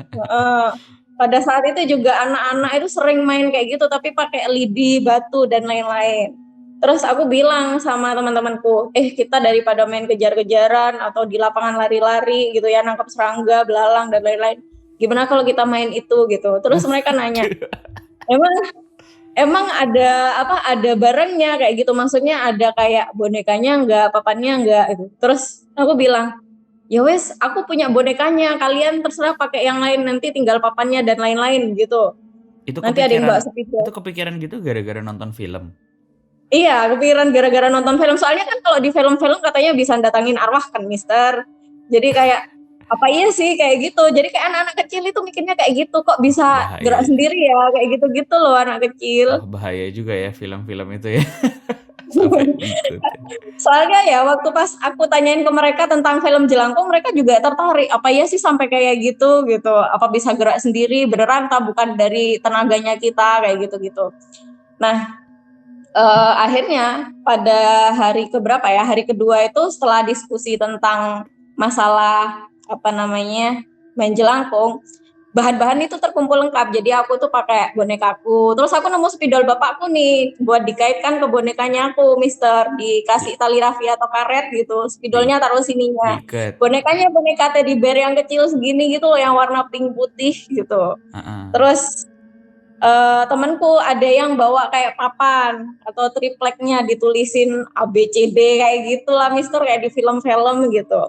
Speaker 4: Pada saat itu juga anak-anak itu sering main kayak gitu tapi pakai lidi, batu dan lain-lain. Terus aku bilang sama teman-temanku, kita daripada main kejar-kejaran atau di lapangan lari-lari gitu ya, nangkap serangga, belalang dan lain-lain, gimana kalau kita main itu gitu. Terus mereka nanya, emang ada barangnya kayak gitu, maksudnya ada kayak bonekanya enggak, papannya enggak gitu. Terus aku bilang, ya wes aku punya bonekanya, kalian terserah pakai yang lain, nanti tinggal papannya dan lain-lain gitu.
Speaker 2: Itu
Speaker 4: Nanti ada yang bawa
Speaker 2: kepikiran
Speaker 4: spidol.
Speaker 2: itu kepikiran gitu gara-gara nonton film?
Speaker 4: Iya, kepikiran gara-gara nonton film. Soalnya kan kalau di film-film katanya bisa datangin arwah kan, Mister. Jadi kayak apa iya sih kayak gitu. Jadi kayak anak-anak kecil itu mikirnya kayak gitu, kok bisa gerak
Speaker 2: Bahaya.
Speaker 4: sendiri ya, kayak gitu-gitu loh anak kecil.
Speaker 2: Bahaya juga ya film-film itu ya. Sampai ikutin.
Speaker 4: Soalnya ya waktu pas aku tanyain ke mereka tentang film Jelangkung, mereka juga tertarik. Apa iya sih sampai kayak gitu gitu? Apa bisa gerak sendiri beneran tak bukan dari tenaganya kita kayak gitu-gitu. Nah, akhirnya pada hari keberapa ya? Hari kedua itu setelah diskusi tentang masalah apa namanya main jelangkung, bahan-bahan itu terkumpul lengkap. Jadi aku tuh pakai bonekaku. Terus aku nemu spidol bapakku nih buat dikaitkan ke bonekanya aku, Mister. Dikasih tali rafia atau karet gitu. Spidolnya taruh sininya.
Speaker 2: Diikat.
Speaker 4: Bonekanya boneka teddy bear yang kecil segini gitu loh, yang warna pink putih gitu. Terus temanku ada yang bawa kayak papan atau tripleknya ditulisin ABCD kayak gitulah, Mister, kayak di film-film gitu.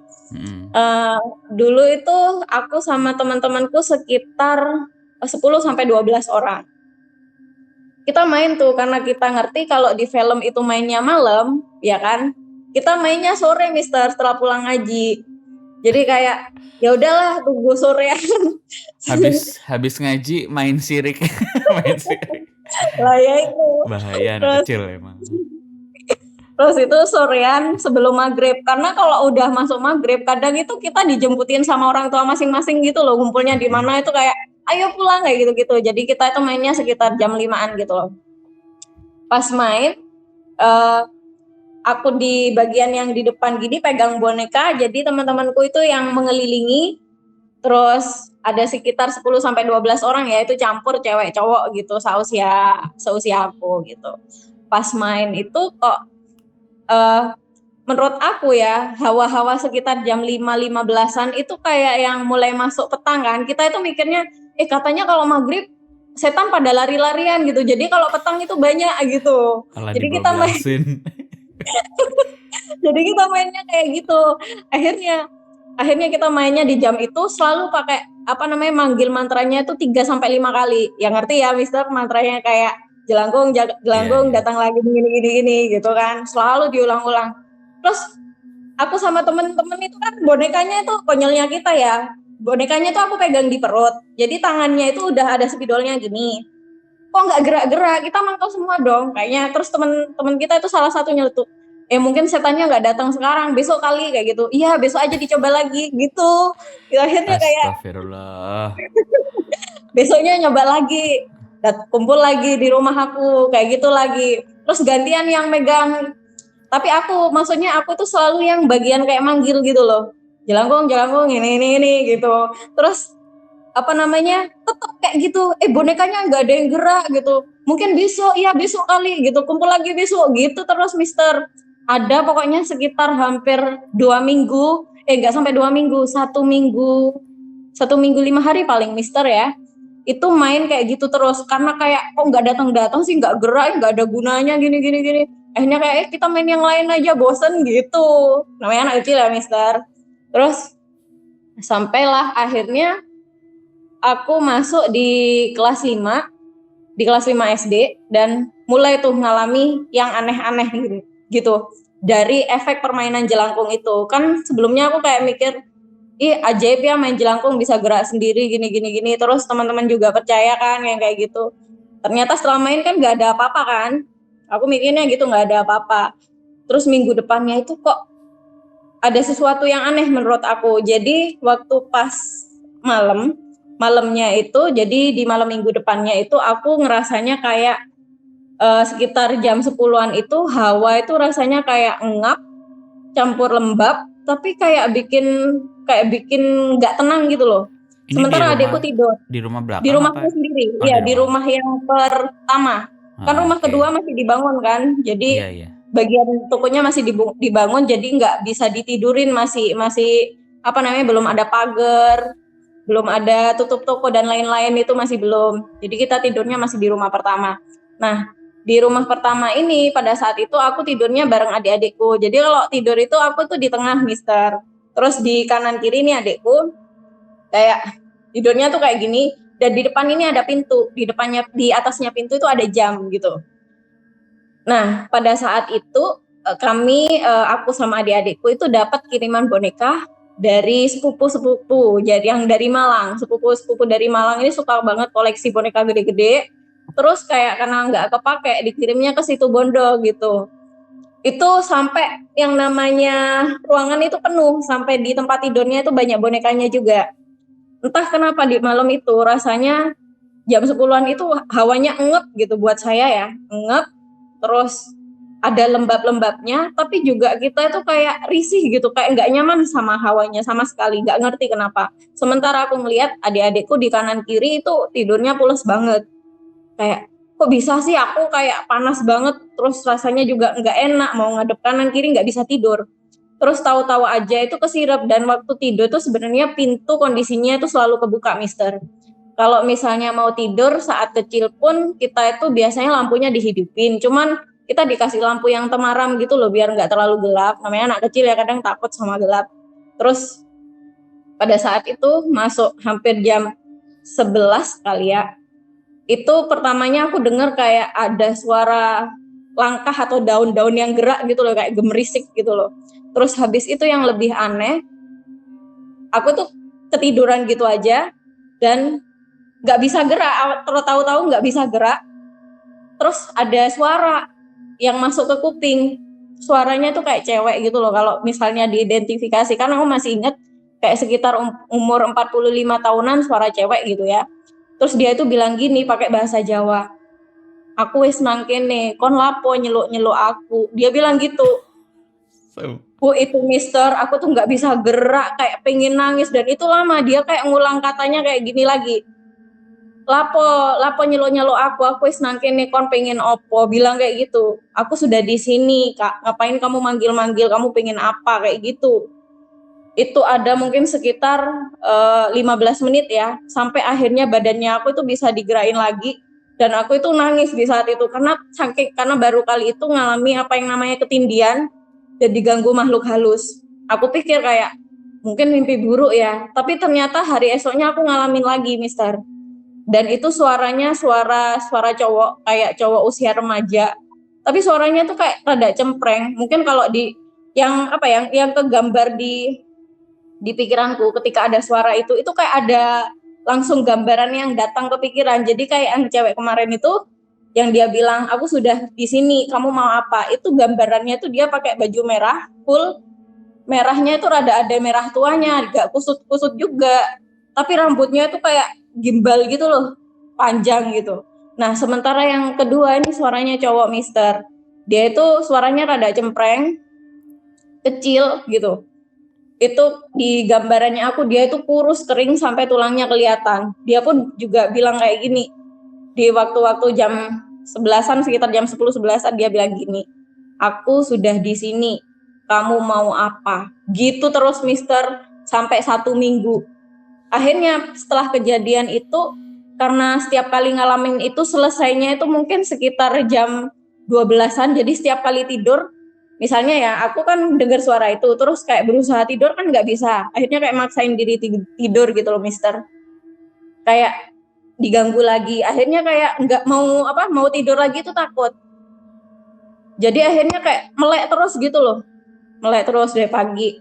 Speaker 4: Dulu itu aku sama teman-temanku sekitar 10-12 orang. Kita main tuh karena kita ngerti kalau di film itu mainnya malam, ya kan? Kita mainnya sore, Mister, setelah pulang ngaji. Jadi kayak ya udahlah tunggu sorean.
Speaker 2: Habis ngaji main sirik. Main sirik.
Speaker 4: Lah ya itu.
Speaker 2: Bahaya anak kecil emang.
Speaker 4: Terus itu sorean sebelum maghrib. Karena kalau udah masuk maghrib, kadang itu kita dijemputin sama orang tua masing-masing gitu loh. Ngumpulnya di mana itu kayak, ayo pulang kayak gitu-gitu. Jadi kita itu mainnya sekitar jam 5-an gitu loh. Pas main, aku di bagian yang di depan gini pegang boneka. Jadi teman-temanku itu yang mengelilingi. Terus ada sekitar 10-12 orang ya, itu campur cewek cowok gitu, seusia aku gitu. Pas main itu kok menurut aku ya, hawa-hawa sekitar jam 5.15-an itu kayak yang mulai masuk petang kan. Kita itu mikirnya, katanya kalau maghrib setan pada lari-larian gitu. Jadi kalau petang itu banyak gitu.
Speaker 2: Alah,
Speaker 4: jadi kita main. Jadi kita mainnya kayak gitu. Akhirnya kita mainnya di jam itu selalu pakai manggil mantranya itu 3-5 kali. Yang ngerti ya, Mister, mantranya kayak jelangkung datang lagi gini gitu kan. Selalu diulang-ulang. Terus aku sama temen-temen itu kan bonekanya itu konyolnya kita ya. Bonekanya tuh aku pegang di perut. Jadi tangannya itu udah ada spidolnya gini. Kok nggak gerak-gerak? Kita mangkal semua dong kayaknya. Terus temen-temen kita itu salah satu nyeletuk. Mungkin setannya nggak datang sekarang, besok kali kayak gitu. Iya, besok aja dicoba lagi gitu. Akhirnya kayak
Speaker 2: astagfirullah.
Speaker 4: Besoknya nyoba lagi, kumpul lagi di rumah aku kayak gitu lagi. Terus gantian yang megang. Tapi maksudnya aku tuh selalu yang bagian kayak manggil gitu loh. Jelangkung ini gitu. Terus tetap kayak gitu. Bonekanya nggak ada yang gerak gitu. Mungkin besok kali gitu. Kumpul lagi besok gitu terus, Mister. Ada pokoknya sekitar hampir 2 minggu, nggak sampai 2 minggu, 1 minggu 5 hari paling, Mister ya. Itu main kayak gitu terus karena kayak kok nggak datang sih, nggak gerak, nggak ada gunanya gini. Akhirnya kayak kita main yang lain aja, bosen gitu. Namanya anak kecil ya, Mister. Terus sampailah akhirnya aku masuk di kelas 5 SD dan mulai tuh ngalami yang aneh-aneh gitu. Dari efek permainan jelangkung itu. Kan sebelumnya aku kayak mikir, ajaib ya main jelangkung bisa gerak sendiri gini. Terus teman-teman juga percaya kan yang kayak gitu. Ternyata setelah main kan gak ada apa-apa kan. Aku mikirnya gitu, gak ada apa-apa. Terus minggu depannya itu kok ada sesuatu yang aneh menurut aku. Jadi waktu pas malamnya itu, jadi di malam minggu depannya itu aku ngerasanya kayak sekitar jam 10-an itu hawa itu rasanya kayak ngap campur lembab, tapi kayak bikin nggak tenang gitu loh. Ini sementara adikku tidur
Speaker 2: di rumah belakang,
Speaker 4: di rumahku sendiri. Iya, di rumah yang pertama. Kan rumah kedua masih dibangun kan, jadi bagian tokonya masih dibangun, jadi nggak bisa ditidurin, masih belum ada pagar, belum ada tutup toko dan lain-lain, itu masih belum. Jadi kita tidurnya masih di rumah pertama. Nah, di rumah pertama ini pada saat itu aku tidurnya bareng adik-adikku. Jadi kalau tidur itu aku tuh di tengah, Mister. Terus di kanan kiri nih adikku kayak tidurnya tuh kayak gini. dan di depan ini ada pintu, di atasnya pintu itu ada jam gitu. Nah, pada saat itu aku sama adik-adikku itu dapat kiriman boneka dari sepupu-sepupu, jadi yang dari Malang. Sepupu-sepupu dari Malang ini suka banget koleksi boneka gede-gede. Terus kayak karena nggak kepake, dikirimnya ke situ Bondo gitu. Itu sampai yang namanya ruangan itu penuh, sampai di tempat tidurnya itu banyak bonekanya juga. Entah kenapa di malam itu rasanya jam 10-an itu hawanya ngep gitu buat saya ya, ngep, terus ada lembab-lembabnya, tapi juga kita itu kayak risih gitu, kayak nggak nyaman sama hawanya sama sekali, nggak ngerti kenapa. Sementara aku ngelihat adik-adikku di kanan kiri itu tidurnya pules banget, kayak kok bisa sih aku kayak panas banget, terus rasanya juga nggak enak, mau ngadep kanan kiri nggak bisa tidur. Terus tahu-tahu aja itu kesirep, dan waktu tidur tuh sebenarnya pintu kondisinya itu selalu kebuka, Mister. Kalau misalnya mau tidur saat kecil pun kita itu biasanya lampunya dihidupin, cuman kita dikasih lampu yang temaram gitu loh biar nggak terlalu gelap. Namanya anak kecil ya, kadang takut sama gelap. Terus pada saat itu masuk hampir jam 11 kali ya, itu pertamanya aku dengar kayak ada suara langkah atau daun-daun yang gerak gitu loh, kayak gemerisik gitu loh. Terus habis itu yang lebih aneh, aku tuh ketiduran gitu aja dan nggak bisa gerak, tahu-tahu nggak bisa gerak. Terus ada suara yang masuk ke kuping, suaranya tuh kayak cewek gitu loh kalau misalnya diidentifikasi, karena aku masih inget kayak sekitar umur 45 tahunan, suara cewek gitu ya. Terus dia itu bilang gini pakai bahasa Jawa, aku wis mangkene, kon lapo nyeluk-nyeluk aku. Dia bilang gitu. Bu itu Mister, aku tuh nggak bisa gerak, kayak pengen nangis, dan itu lama. Dia kayak ngulang katanya kayak gini lagi. Lapo nyeluk-nyeluk aku wis mangkene, kon pengen opo, bilang kayak gitu. Aku sudah di sini, Kak. Ngapain kamu manggil-manggil, kamu pengen apa, kayak gitu. Itu ada mungkin sekitar 15 menit ya, sampai akhirnya badannya aku itu bisa digerakin lagi, dan aku itu nangis di saat itu karena baru kali itu ngalami apa yang namanya ketindian dan diganggu makhluk halus. Aku pikir kayak mungkin mimpi buruk ya, tapi ternyata hari esoknya aku ngalamin lagi, Mister. Dan itu suaranya suara cowok, kayak cowok usia remaja, tapi suaranya tuh kayak rada cempreng. Mungkin kalau di yang kegambar di pikiranku ketika ada suara itu kayak ada langsung gambaran yang datang ke pikiran. Jadi kayak yang cewek kemarin itu yang dia bilang aku sudah di sini, kamu mau apa, itu gambarannya tuh dia pakai baju merah full, merahnya itu rada ada merah tuanya, agak kusut-kusut juga, tapi rambutnya itu kayak gimbal gitu loh, panjang gitu. Nah sementara yang kedua ini suaranya cowok, Mister. Dia itu suaranya rada cempreng, kecil gitu. Itu di gambarannya aku, dia itu kurus kering sampai tulangnya kelihatan. Dia pun juga bilang kayak gini, di waktu-waktu jam 11-an, sekitar jam 10-11-an, dia bilang gini, aku sudah di sini, kamu mau apa? Gitu terus, Mister, sampai 1 minggu. Akhirnya setelah kejadian itu, karena setiap kali ngalamin itu selesainya itu mungkin sekitar jam 12-an, jadi setiap kali tidur, misalnya ya, aku kan dengar suara itu, terus kayak berusaha tidur kan nggak bisa. Akhirnya kayak maksain diri tidur gitu loh, Mister. Kayak diganggu lagi. Akhirnya kayak nggak mau tidur lagi tuh takut. Jadi akhirnya kayak melek terus gitu loh. Melek terus dari pagi.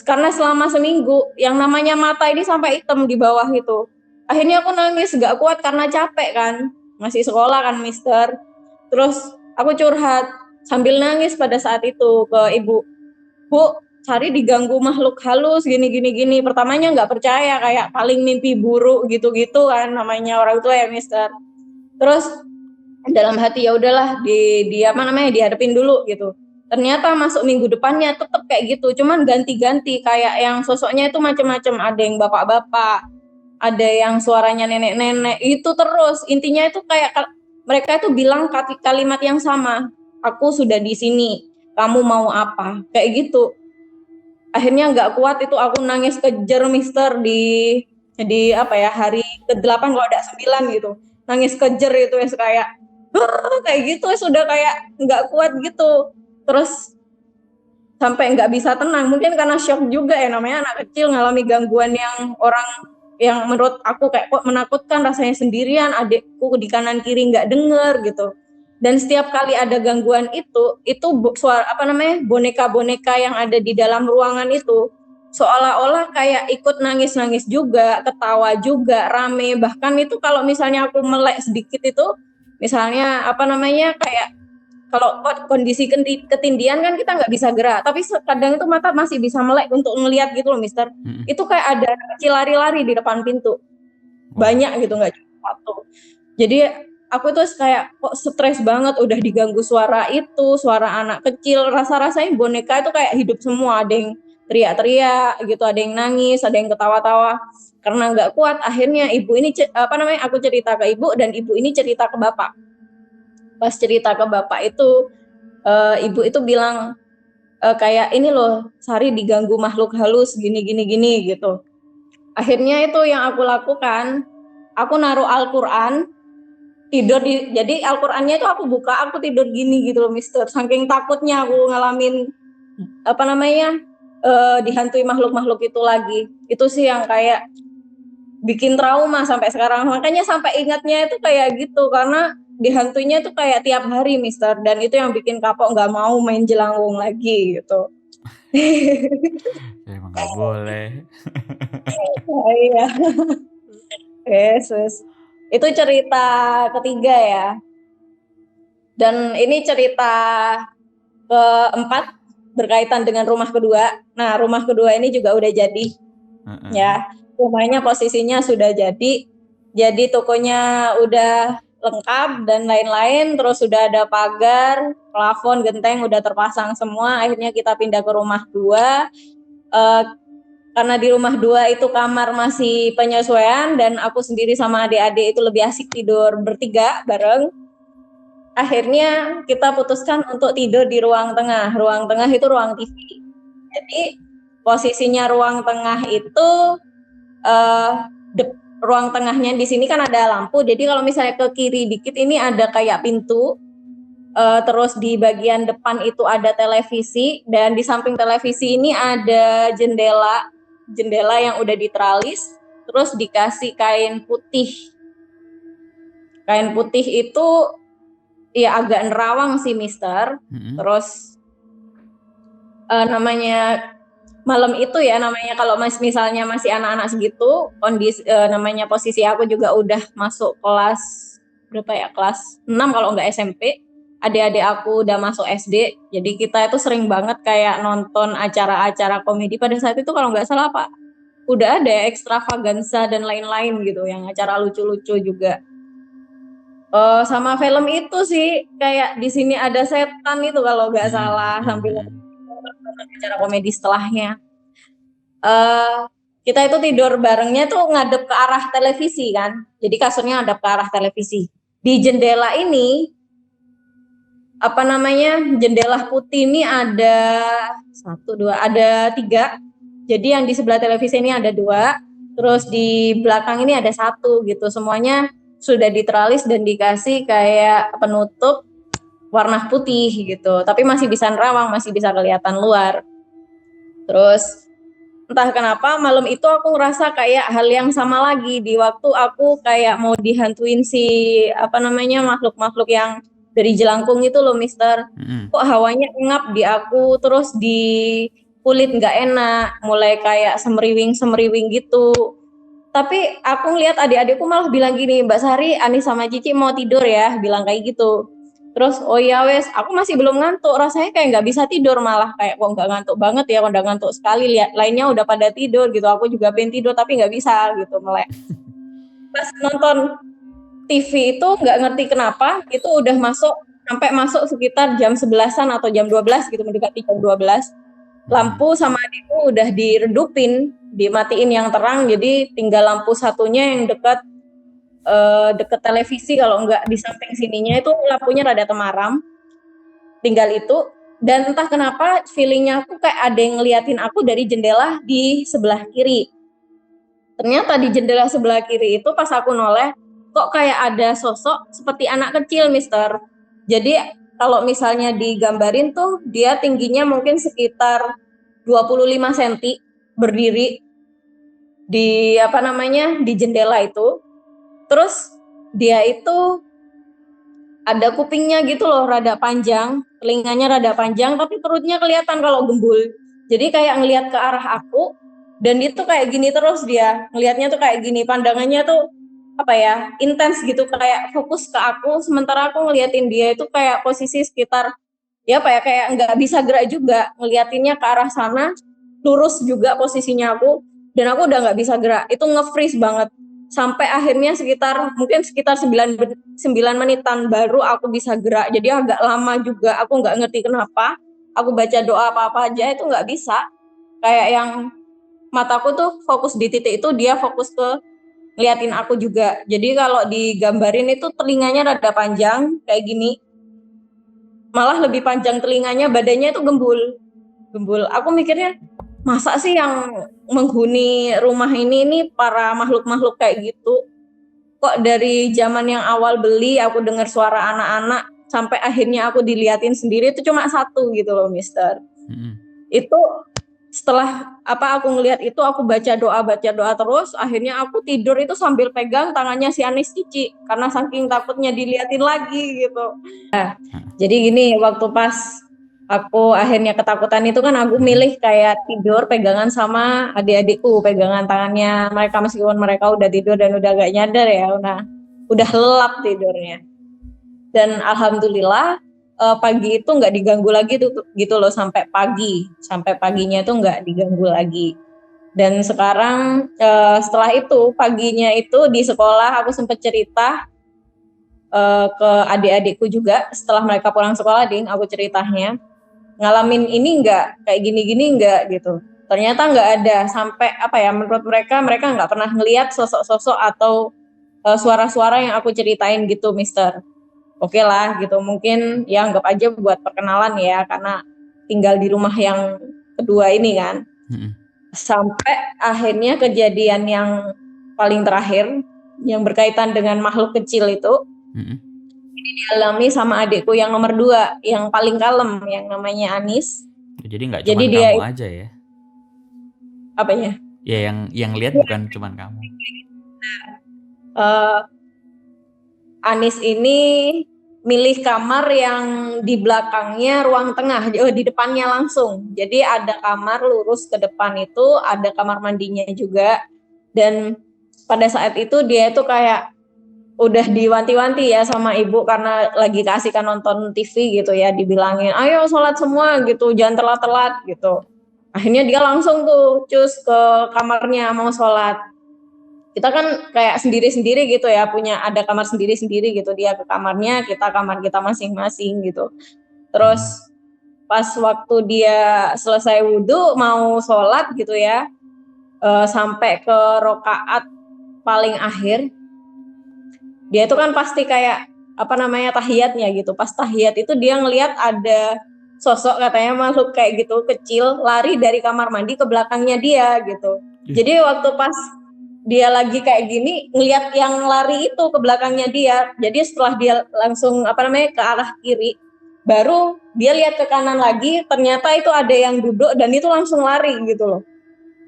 Speaker 4: Karena selama seminggu, yang namanya mata ini sampai hitam di bawah itu. Akhirnya aku nangis, nggak kuat karena capek kan. Masih sekolah kan, Mister. Terus aku curhat sambil nangis pada saat itu ke ibu. Bu, Sari diganggu makhluk halus gini. Pertamanya nggak percaya, kayak paling mimpi buruk gitu-gitu kan, namanya orang tua ya, Mister. Terus dalam hati ya udahlah, dihadapin dulu gitu. Ternyata masuk minggu depannya tetap kayak gitu, cuman ganti-ganti, kayak yang sosoknya itu macam-macam, ada yang bapak-bapak, ada yang suaranya nenek-nenek, itu terus. Intinya itu kayak mereka itu bilang kalimat yang sama, aku sudah di sini, kamu mau apa, kayak gitu. Akhirnya nggak kuat itu aku nangis kejer, Mister, di hari ke-8 kalau ada 9 gitu, nangis kejer itu ya, kayak gitu, sudah kayak nggak kuat gitu. Terus sampai nggak bisa tenang, mungkin karena shock juga ya, namanya anak kecil ngalami gangguan yang orang yang menurut aku kayak kok menakutkan, rasanya sendirian, adikku di kanan kiri nggak denger gitu. Dan setiap kali ada gangguan itu suara boneka-boneka yang ada di dalam ruangan itu seolah-olah kayak ikut nangis-nangis juga, ketawa juga, rame. Bahkan itu kalau misalnya aku melek sedikit itu, misalnya kayak kalau kondisi ketindian kan kita nggak bisa gerak, tapi kadang itu mata masih bisa melek untuk ngelihat gitu loh, Mister. Itu kayak ada kecil lari-lari di depan pintu, banyak gitu, nggak cuma satu. Jadi aku tuh kayak kok stres banget, udah diganggu suara itu, suara anak kecil, rasa-rasanya boneka itu kayak hidup semua, ada yang teriak-teriak gitu, ada yang nangis, ada yang ketawa-tawa. Karena nggak kuat, akhirnya ibu ini aku cerita ke ibu dan ibu ini cerita ke bapak. Pas cerita ke bapak itu, ibu itu bilang kayak ini loh, Sari diganggu makhluk halus gini gitu. Akhirnya itu yang aku lakukan, aku naruh Al-Quran, tidur jadi Al-Qurannya itu aku buka, aku tidur gini gitu loh, Mister. Saking takutnya aku ngalamin dihantui makhluk-makhluk itu lagi. Itu sih yang kayak bikin trauma sampai sekarang. Makanya sampai ingatnya itu kayak gitu, karena dihantuinya itu kayak tiap hari, Mister. Dan itu yang bikin kapok nggak mau main jelangkung lagi gitu.
Speaker 2: Emang nggak boleh.
Speaker 4: Oh, iya. Yesus. Itu cerita ketiga ya. Dan ini cerita keempat berkaitan dengan rumah kedua. Nah, rumah kedua ini juga udah jadi. Ya, rumahnya posisinya sudah jadi. Jadi tokonya udah lengkap dan lain-lain, terus sudah ada pagar, plafon, genteng udah terpasang semua. Akhirnya kita pindah ke rumah dua. Karena di rumah dua itu kamar masih penyesuaian dan aku sendiri sama adik-adik itu lebih asik tidur bertiga bareng. Akhirnya kita putuskan untuk tidur di ruang tengah. Ruang tengah itu ruang TV. Jadi posisinya ruang tengah itu ruang tengahnya di sini kan ada lampu. Jadi kalau misalnya ke kiri dikit ini ada kayak pintu. Terus di bagian depan itu ada televisi dan di samping televisi ini ada jendela yang udah diteralis. Terus dikasih kain putih. Kain putih itu ya agak nerawang sih, Mister. Terus namanya malam itu ya, namanya kalau misalnya masih anak-anak segitu, kondisi namanya posisi aku juga udah masuk kelas berapa ya, kelas 6 kalau enggak SMP. Adik-adik aku udah masuk SD. Jadi kita itu sering banget kayak nonton acara-acara komedi pada saat itu, kalau nggak salah Pak. Udah ada Extravaganza dan lain-lain gitu, yang acara lucu-lucu juga. Sama film itu sih, kayak di sini ada setan itu kalau nggak salah, sambil acara komedi setelahnya. Kita itu tidur barengnya tuh ngadep ke arah televisi kan, jadi kasurnya ngadep ke arah televisi. Di jendela ini, jendela putih ini ada 3. Jadi yang di sebelah televisi ini ada 2, terus di belakang ini ada 1 gitu. Semuanya sudah diteralis dan dikasih kayak penutup warna putih gitu, tapi masih bisa nerawang, masih bisa kelihatan luar. Terus entah kenapa malam itu aku ngerasa kayak hal yang sama lagi di waktu aku kayak mau dihantuin si makhluk-makhluk yang dari jelangkung itu loh, Mister. Kok hawanya ngap di aku, terus di kulit nggak enak, mulai kayak semeriwing gitu. Tapi aku ngeliat adik-adikku malah bilang gini, Mbak Sari, Ani sama Cici mau tidur ya, bilang kayak gitu. Terus oh ya wes, aku masih belum ngantuk, rasanya kayak nggak bisa tidur, malah kayak kok nggak ngantuk banget ya, udah ngantuk sekali, lihat lainnya udah pada tidur gitu, aku juga pengen tidur tapi nggak bisa gitu, melek. Pas nonton TV itu nggak ngerti kenapa itu udah sampai masuk sekitar jam 11-an atau jam 12 gitu, mendekati jam 12. Lampu sama adikku udah diredupin, dimatiin yang terang, jadi tinggal lampu satunya yang dekat televisi, kalau enggak di samping sininya itu lampunya rada temaram, tinggal itu. Dan entah kenapa feelingnya aku kayak ada yang ngeliatin aku dari jendela di sebelah kiri. Ternyata di jendela sebelah kiri itu pas aku noleh, kok kayak ada sosok seperti anak kecil, Mister. Jadi kalau misalnya digambarin tuh dia tingginya mungkin sekitar 25 cm berdiri. di di jendela itu. Terus dia itu ada kupingnya gitu loh, rada panjang, telinganya rada panjang, tapi perutnya kelihatan kalau gembul. Jadi kayak ngelihat ke arah aku, dan itu kayak gini terus dia, ngelihatnya tuh kayak gini, pandangannya tuh intens gitu, kayak fokus ke aku, sementara aku ngeliatin dia itu kayak posisi sekitar kayak nggak bisa gerak juga, ngeliatinnya ke arah sana, lurus juga posisinya aku, dan aku udah nggak bisa gerak, itu nge-freeze banget. Sampai akhirnya mungkin sekitar 9 menitan baru aku bisa gerak. Jadi agak lama juga, aku nggak ngerti kenapa. Aku baca doa apa-apa aja itu nggak bisa. Kayak yang mataku tuh fokus di titik itu, dia fokus ke ngeliatin aku juga. Jadi kalau digambarin itu telinganya rada panjang kayak gini. Malah lebih panjang telinganya, badannya itu gembul. Aku mikirnya, masa sih yang menghuni rumah ini para makhluk-makhluk kayak gitu? Kok dari zaman yang awal beli aku dengar suara anak-anak sampai akhirnya aku diliatin sendiri itu cuma satu gitu loh, Mister. Itu setelah aku ngelihat itu, aku baca doa terus, akhirnya aku tidur itu sambil pegang tangannya si Anis Cici karena saking takutnya diliatin lagi gitu. Nah, jadi gini, waktu pas aku akhirnya ketakutan itu kan aku milih kayak tidur pegangan sama adik-adikku, pegangan tangannya mereka meskipun mereka udah tidur dan udah gak nyadar ya, udah lelap tidurnya. Dan alhamdulillah pagi itu nggak diganggu lagi tuh gitu loh, sampai paginya itu nggak diganggu lagi. Dan sekarang setelah itu paginya itu di sekolah aku sempat cerita ke adik-adikku juga setelah mereka pulang sekolah, aku ceritanya ngalamin ini nggak, kayak gini-gini nggak gitu. Ternyata nggak ada, sampai menurut mereka nggak pernah ngelihat sosok-sosok atau suara-suara yang aku ceritain gitu, Mister. Oke lah gitu, mungkin ya anggap aja buat perkenalan ya, karena tinggal di rumah yang kedua ini kan. Sampai akhirnya kejadian yang paling terakhir yang berkaitan dengan makhluk kecil itu ini dialami sama adikku yang nomor 2, yang paling kalem, yang namanya Anis.
Speaker 2: Jadi nggak cuma kamu aja ya?
Speaker 4: Apanya?
Speaker 2: Ya yang lihat bukan cuma kamu.
Speaker 4: Anis ini milih kamar yang di belakangnya ruang tengah, di depannya langsung. Jadi ada kamar lurus ke depan itu, ada kamar mandinya juga. Dan pada saat itu dia itu kayak udah diwanti-wanti ya sama ibu karena lagi keasikan nonton TV gitu ya, dibilangin ayo sholat semua gitu, jangan telat-telat gitu. Akhirnya dia langsung tuh cus ke kamarnya mau sholat. Kita kan kayak sendiri-sendiri gitu ya, ada kamar sendiri-sendiri gitu, dia ke kamarnya, kita kamar kita masing-masing gitu. Terus pas waktu dia selesai wudhu mau sholat gitu ya, sampai ke rokaat paling akhir, dia itu kan pasti kayak tahiyatnya gitu. Pas tahiyat itu dia ngelihat ada sosok katanya makhluk kayak gitu kecil lari dari kamar mandi ke belakangnya dia gitu. Jadi waktu pas dia lagi kayak gini ngelihat yang lari itu ke belakangnya dia. Jadi setelah dia langsung ke arah kiri, baru dia lihat ke kanan lagi, ternyata itu ada yang duduk dan itu langsung lari gitu loh.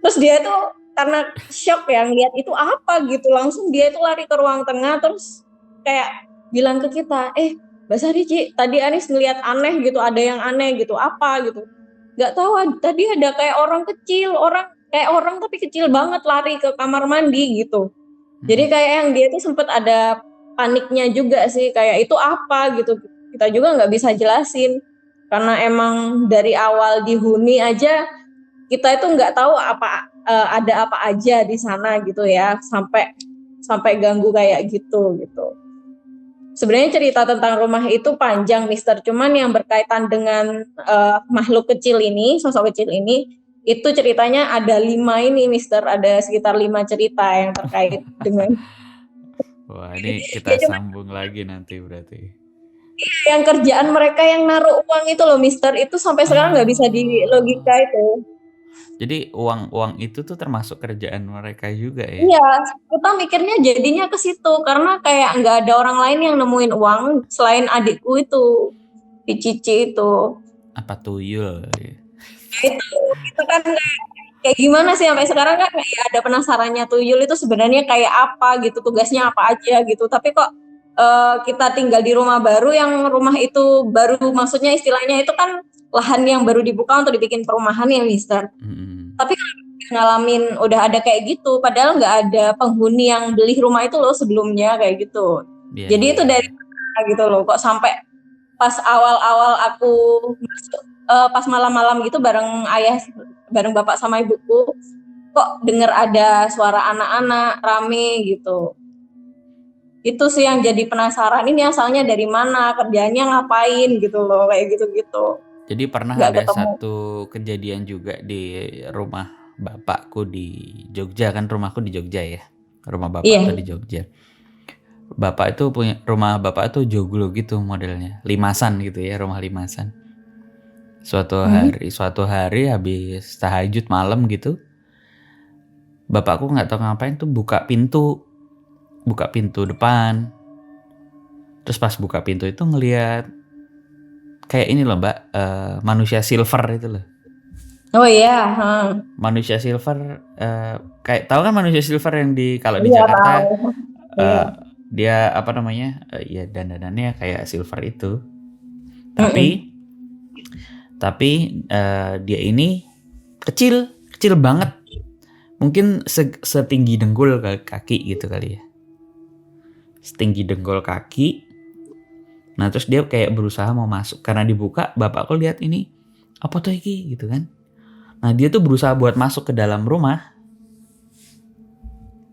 Speaker 4: Terus dia itu karena shock ya ngelihat itu apa gitu, langsung dia itu lari ke ruang tengah terus kayak bilang ke kita, Mbak Sari, tadi Anis ngelihat aneh gitu, ada yang aneh gitu, apa gitu. Nggak tahu, tadi ada kayak orang kecil, kayak orang tapi kecil banget lari ke kamar mandi gitu. Jadi kayak yang dia itu sempat ada paniknya juga sih, kayak itu apa gitu. Kita juga nggak bisa jelasin karena emang dari awal dihuni aja kita itu nggak tahu ada apa aja di sana gitu ya, sampai ganggu kayak gitu. Sebenarnya cerita tentang rumah itu panjang, Mister. Cuman yang berkaitan dengan makhluk kecil ini, sosok kecil ini, itu ceritanya ada 5 ini, Mister. Ada sekitar 5 cerita yang terkait dengan.
Speaker 2: Wah, ini kita sambung lagi nanti berarti.
Speaker 4: Yang kerjaan mereka yang naruh uang itu loh, Mister. Itu sampai sekarang nggak bisa dilogika itu.
Speaker 2: Jadi uang itu tuh termasuk kerjaan mereka juga ya?
Speaker 4: Iya, kita mikirnya jadinya ke situ karena kayak nggak ada orang lain yang nemuin uang selain adikku itu, si Cici itu.
Speaker 2: Apa tuyul?
Speaker 4: Itu kan kayak gimana sih sampai sekarang kan kayak ada penasarannya tuyul itu sebenarnya kayak apa gitu, tugasnya apa aja gitu. Tapi kok kita tinggal di rumah baru yang rumah itu baru, maksudnya istilahnya itu kan lahan yang baru dibuka untuk dibikin perumahan ya Mister. Tapi ngalamin udah ada kayak gitu, padahal nggak ada penghuni yang beli rumah itu loh sebelumnya kayak gitu. Jadi itu dari mana gitu loh, kok sampai pas awal-awal aku masuk, pas malam-malam gitu bareng ayah, bareng bapak sama ibuku, kok denger ada suara anak-anak rame gitu. Itu sih yang jadi penasaran, ini asalnya dari mana, kerjanya ngapain gitu loh, kayak gitu-gitu.
Speaker 2: Jadi pernah
Speaker 4: Nggak
Speaker 2: ada
Speaker 4: ketemu.
Speaker 2: satu kejadian juga di rumah bapakku di Jogja, kan rumahku di Jogja ya. Rumah bapak
Speaker 4: Iya.
Speaker 2: tuh di Jogja. Bapak itu punya rumah, bapak itu joglo gitu modelnya, limasan gitu ya, rumah limasan. Suatu hari habis tahajud malam gitu, bapakku nggak tahu ngapain tuh buka pintu depan. Terus pas buka pintu itu ngelihat kayak ini loh Mbak, manusia silver itu loh.
Speaker 4: Oh iya,
Speaker 2: Manusia silver, kayak tahu kan manusia silver yang di
Speaker 4: Iya,
Speaker 2: Jakarta,
Speaker 4: tahu. Iya.
Speaker 2: dia apa namanya, ya dandanannya kayak silver itu. Tapi dia ini kecil banget, mungkin setinggi dengkul kaki gitu kali ya, setinggi dengkul kaki. Nah terus dia kayak berusaha mau masuk, karena dibuka bapakku lihat ini apa tuh iki gitu kan. Nah dia tuh berusaha buat masuk ke dalam rumah,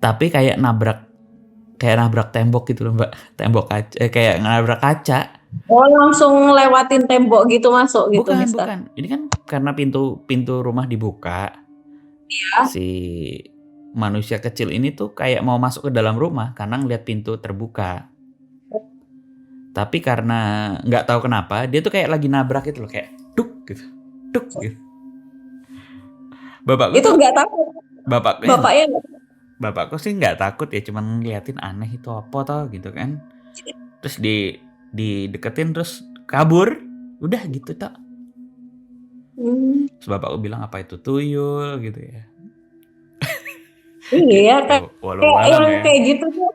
Speaker 2: tapi kayak nabrak tembok gitu loh Mbak, tembok kaca, kayak nabrak kaca.
Speaker 4: Oh, langsung lewatin tembok gitu masuk gitu, Mister.
Speaker 2: Bukan. Ini kan karena pintu rumah dibuka.
Speaker 4: Ya.
Speaker 2: Si manusia kecil ini tuh kayak mau masuk ke dalam rumah karena ngeliat pintu terbuka. Tapi karena nggak tahu kenapa dia tuh kayak lagi nabrak itu loh, kayak duk gitu. Bapakku
Speaker 4: Itu
Speaker 2: tuh
Speaker 4: nggak takut. Bapaknya nggak takut.
Speaker 2: Bapakku sih nggak takut ya, cuman ngeliatin aneh itu apa toh gitu kan. Terus dideketin terus kabur, udah gitu tak. Terus bapakku bilang apa itu tuyul gitu ya.
Speaker 4: Iya,
Speaker 2: Walau-walau ya.
Speaker 4: kayak gitu tuh.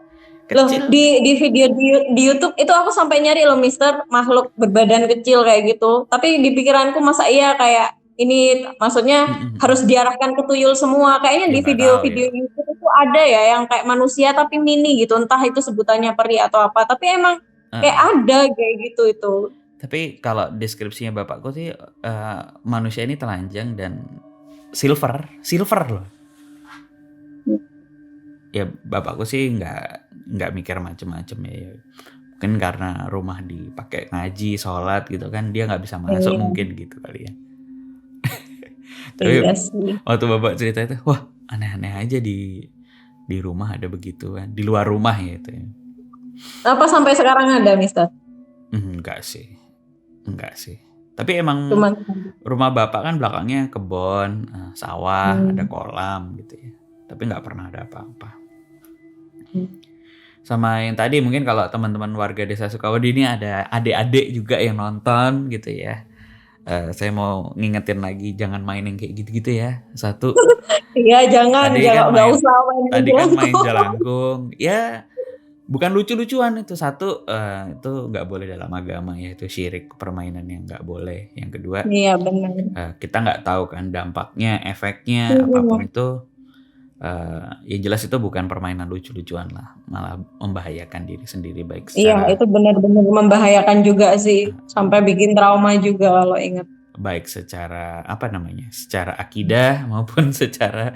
Speaker 4: Loh, di video di YouTube itu aku sampai nyari loh Mister, makhluk berbadan kecil kayak gitu. Tapi di pikiranku masa iya kayak ini, maksudnya harus diarahkan ke tuyul semua. Kayaknya
Speaker 2: Ya,
Speaker 4: di
Speaker 2: nggak
Speaker 4: video-video
Speaker 2: tahu ya.
Speaker 4: YouTube itu ada ya yang kayak manusia tapi mini gitu. Entah itu sebutannya peri atau apa. Tapi emang kayak ada kayak gitu itu.
Speaker 2: Tapi kalau deskripsinya bapakku sih, manusia ini telanjang dan silver loh. Ya bapakku sih nggak mikir macem-macem ya. Mungkin karena rumah dipakai ngaji, sholat gitu kan, dia nggak bisa masuk mungkin gitu kali ya. Tapi
Speaker 4: Iya sih.
Speaker 2: waktu bapak cerita itu, wah aneh-aneh aja di rumah ada begituan, di luar rumah ya itu ya.
Speaker 4: Apa sampai sekarang ada Mister?
Speaker 2: Enggak sih. Tapi emang
Speaker 4: Cuman
Speaker 2: rumah bapak kan belakangnya kebon, sawah, ada kolam gitu ya. Tapi nggak pernah ada apa-apa. Sama yang tadi mungkin kalau teman-teman warga desa Sukawadi ini ada adik-adik juga yang nonton gitu ya. Saya mau ngingetin lagi jangan main yang kayak gitu-gitu ya. Satu.
Speaker 4: Iya jangan nggak usah main
Speaker 2: tadi kan main jelangkung. Ya bukan lucu-lucuan itu. Satu, itu nggak boleh dalam agama ya, itu syirik, permainan yang nggak boleh. Yang kedua,
Speaker 4: iya benar.
Speaker 2: kita nggak tahu kan dampaknya, efeknya, apapun itu. Ya jelas itu bukan permainan lucu-lucuan lah, malah membahayakan diri sendiri baik secara.
Speaker 4: Iya itu benar-benar membahayakan juga sih, sampai bikin trauma juga kalau ingat.
Speaker 2: Baik secara secara akidah maupun secara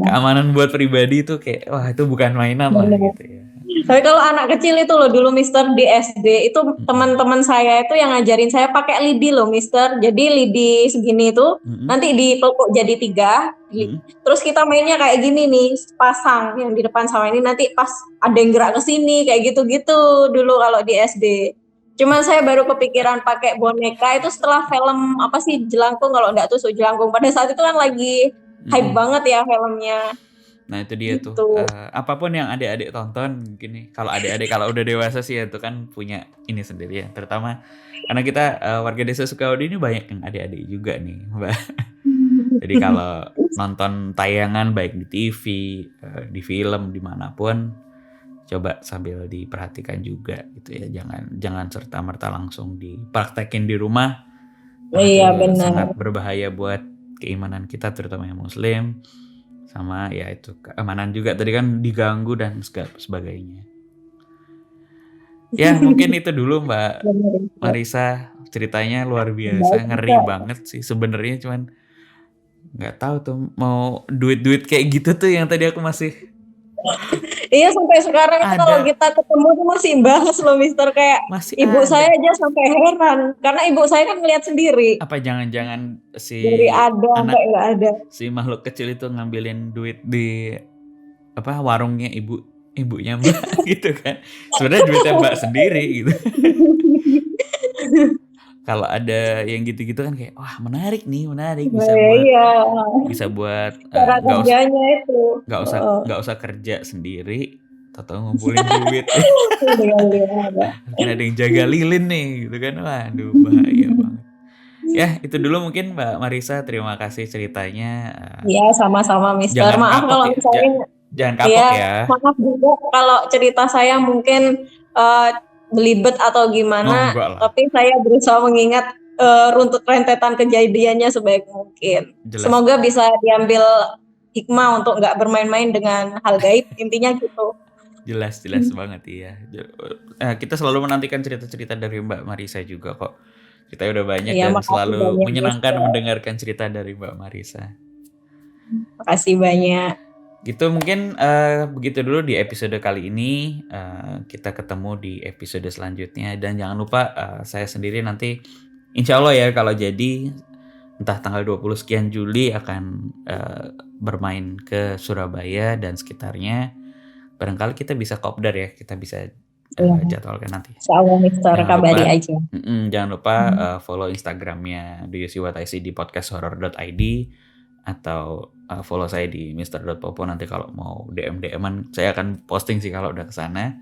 Speaker 2: keamanan buat pribadi itu kayak wah itu bukan mainan lah gitu ya.
Speaker 4: Tapi kalau anak kecil itu loh dulu Mister di SD itu teman-teman saya itu yang ngajarin saya pakai lidi loh Mister. Jadi lidi segini itu nanti dipeluk jadi 3. Terus kita mainnya kayak gini nih, pasang yang di depan sama ini, nanti pas ada yang gerak ke sini kayak gitu-gitu dulu kalau di SD. Cuman saya baru kepikiran pakai boneka itu setelah film apa sih Jelangkung, kalau enggak tusuk jelangkung. Pada saat itu kan lagi hype banget ya filmnya.
Speaker 2: Nah itu dia tuh, apapun yang adik-adik tonton mungkin nih, kalau adik-adik kalau udah dewasa sih itu kan punya ini sendiri ya, terutama karena kita warga desa Sukawadi ini banyak yang adik-adik juga nih Mbak. Jadi kalau nonton tayangan baik di TV, di film, dimanapun, coba sambil diperhatikan juga gitu ya. Jangan serta-merta langsung dipraktekin di rumah.
Speaker 4: Iya,
Speaker 2: Itu
Speaker 4: benar.
Speaker 2: sangat berbahaya buat keimanan kita, terutama yang Muslim. Sama ya itu keamanan juga tadi kan diganggu dan sebagainya. Ya mungkin itu dulu Mbak Marisa, ceritanya luar biasa, ngeri banget sih sebenarnya, cuman nggak tahu tuh mau duit kayak gitu tuh yang tadi aku masih
Speaker 4: Iya, sampai sekarang itu
Speaker 2: Ada.
Speaker 4: kalau kita ketemu tuh masih bahas loh Mister, kayak
Speaker 2: masih
Speaker 4: ibu
Speaker 2: ada.
Speaker 4: saya aja sampai heran karena ibu saya kan melihat sendiri
Speaker 2: Apa jangan-jangan si
Speaker 4: dari ada
Speaker 2: anak
Speaker 4: sampai nggak ada.
Speaker 2: si makhluk kecil itu ngambilin duit di apa warungnya ibunya Mbak gitu kan. Sebenarnya duitnya Mbak sendiri gitu. Kalau ada yang gitu-gitu kan kayak wah menarik bisa buat
Speaker 4: Iya,
Speaker 2: bisa buat
Speaker 4: cara
Speaker 2: nggak usah
Speaker 4: kerjanya itu.
Speaker 2: nggak usah kerja sendiri, atau ngumpulin duit. Mungkin ada yang jaga lilin nih gitu kan. Waduh bahaya banget. Ya itu dulu mungkin Mbak Marisa, terima kasih ceritanya.
Speaker 4: Iya, sama-sama Mister.
Speaker 2: Jangan
Speaker 4: Maaf
Speaker 2: kapok
Speaker 4: kalau
Speaker 2: ya.
Speaker 4: misalnya
Speaker 2: Jangan kapok ya.
Speaker 4: maaf juga kalau cerita saya mungkin belibet atau gimana,
Speaker 2: Enggak lah.
Speaker 4: tapi saya berusaha mengingat runtut rentetan kejadiannya sebaik mungkin.
Speaker 2: Jelas.
Speaker 4: Semoga bisa diambil hikmah untuk nggak bermain-main dengan hal gaib, intinya gitu.
Speaker 2: Jelas banget iya. Kita selalu menantikan cerita-cerita dari Mbak Marisa juga kok. Ceritanya udah banyak
Speaker 4: Iya,
Speaker 2: dan
Speaker 4: makasih
Speaker 2: selalu
Speaker 4: banyak,
Speaker 2: menyenangkan
Speaker 4: Mister.
Speaker 2: mendengarkan cerita dari Mbak Marisa.
Speaker 4: Makasih banyak.
Speaker 2: Gitu mungkin begitu dulu di episode kali ini. Kita ketemu di episode selanjutnya, dan jangan lupa saya sendiri nanti insya Allah ya kalau jadi entah tanggal 20 sekian Juli akan bermain ke Surabaya dan sekitarnya. Barangkali kita bisa kopdar ya, kita bisa jadwalkan nanti.
Speaker 4: Insya Allah Mister, kabari aja.
Speaker 2: Jangan lupa follow Instagramnya Do You See What I See di podcasthorror.id, atau follow saya di Mr.Popo. Nanti kalau mau DM-an saya akan posting sih kalau udah kesana.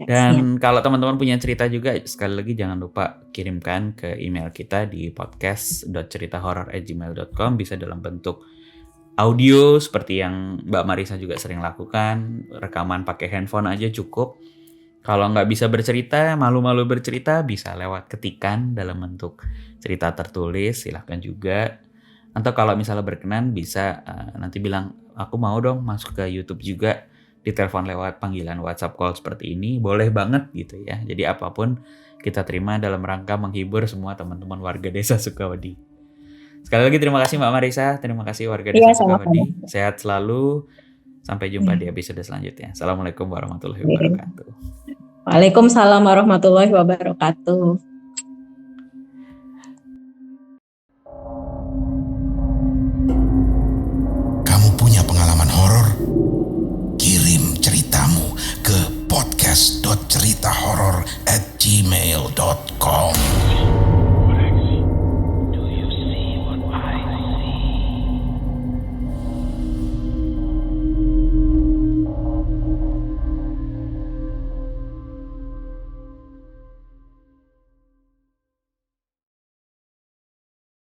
Speaker 2: Dan kalau teman-teman punya cerita juga, sekali lagi jangan lupa kirimkan ke email kita di podcast.ceritahoror@gmail.com. Bisa dalam bentuk audio seperti yang Mbak Marisa juga sering lakukan, rekaman pakai handphone aja cukup. Kalau nggak bisa bercerita, malu-malu bercerita, bisa lewat ketikan dalam bentuk cerita tertulis, silahkan juga. Atau kalau misalnya berkenan bisa nanti bilang, aku mau dong masuk ke YouTube juga, ditelepon lewat panggilan WhatsApp call seperti ini, boleh banget gitu ya. Jadi apapun kita terima dalam rangka menghibur semua teman-teman warga desa Sukawadi. Sekali lagi terima kasih Mbak Marisa, terima kasih warga desa Sukawadi. Sehat selalu, sampai jumpa di episode selanjutnya. Assalamualaikum warahmatullahi wabarakatuh.
Speaker 4: Waalaikumsalam warahmatullahi wabarakatuh.
Speaker 1: Kirim ceritamu ke podcast.ceritahoror@gmail.com.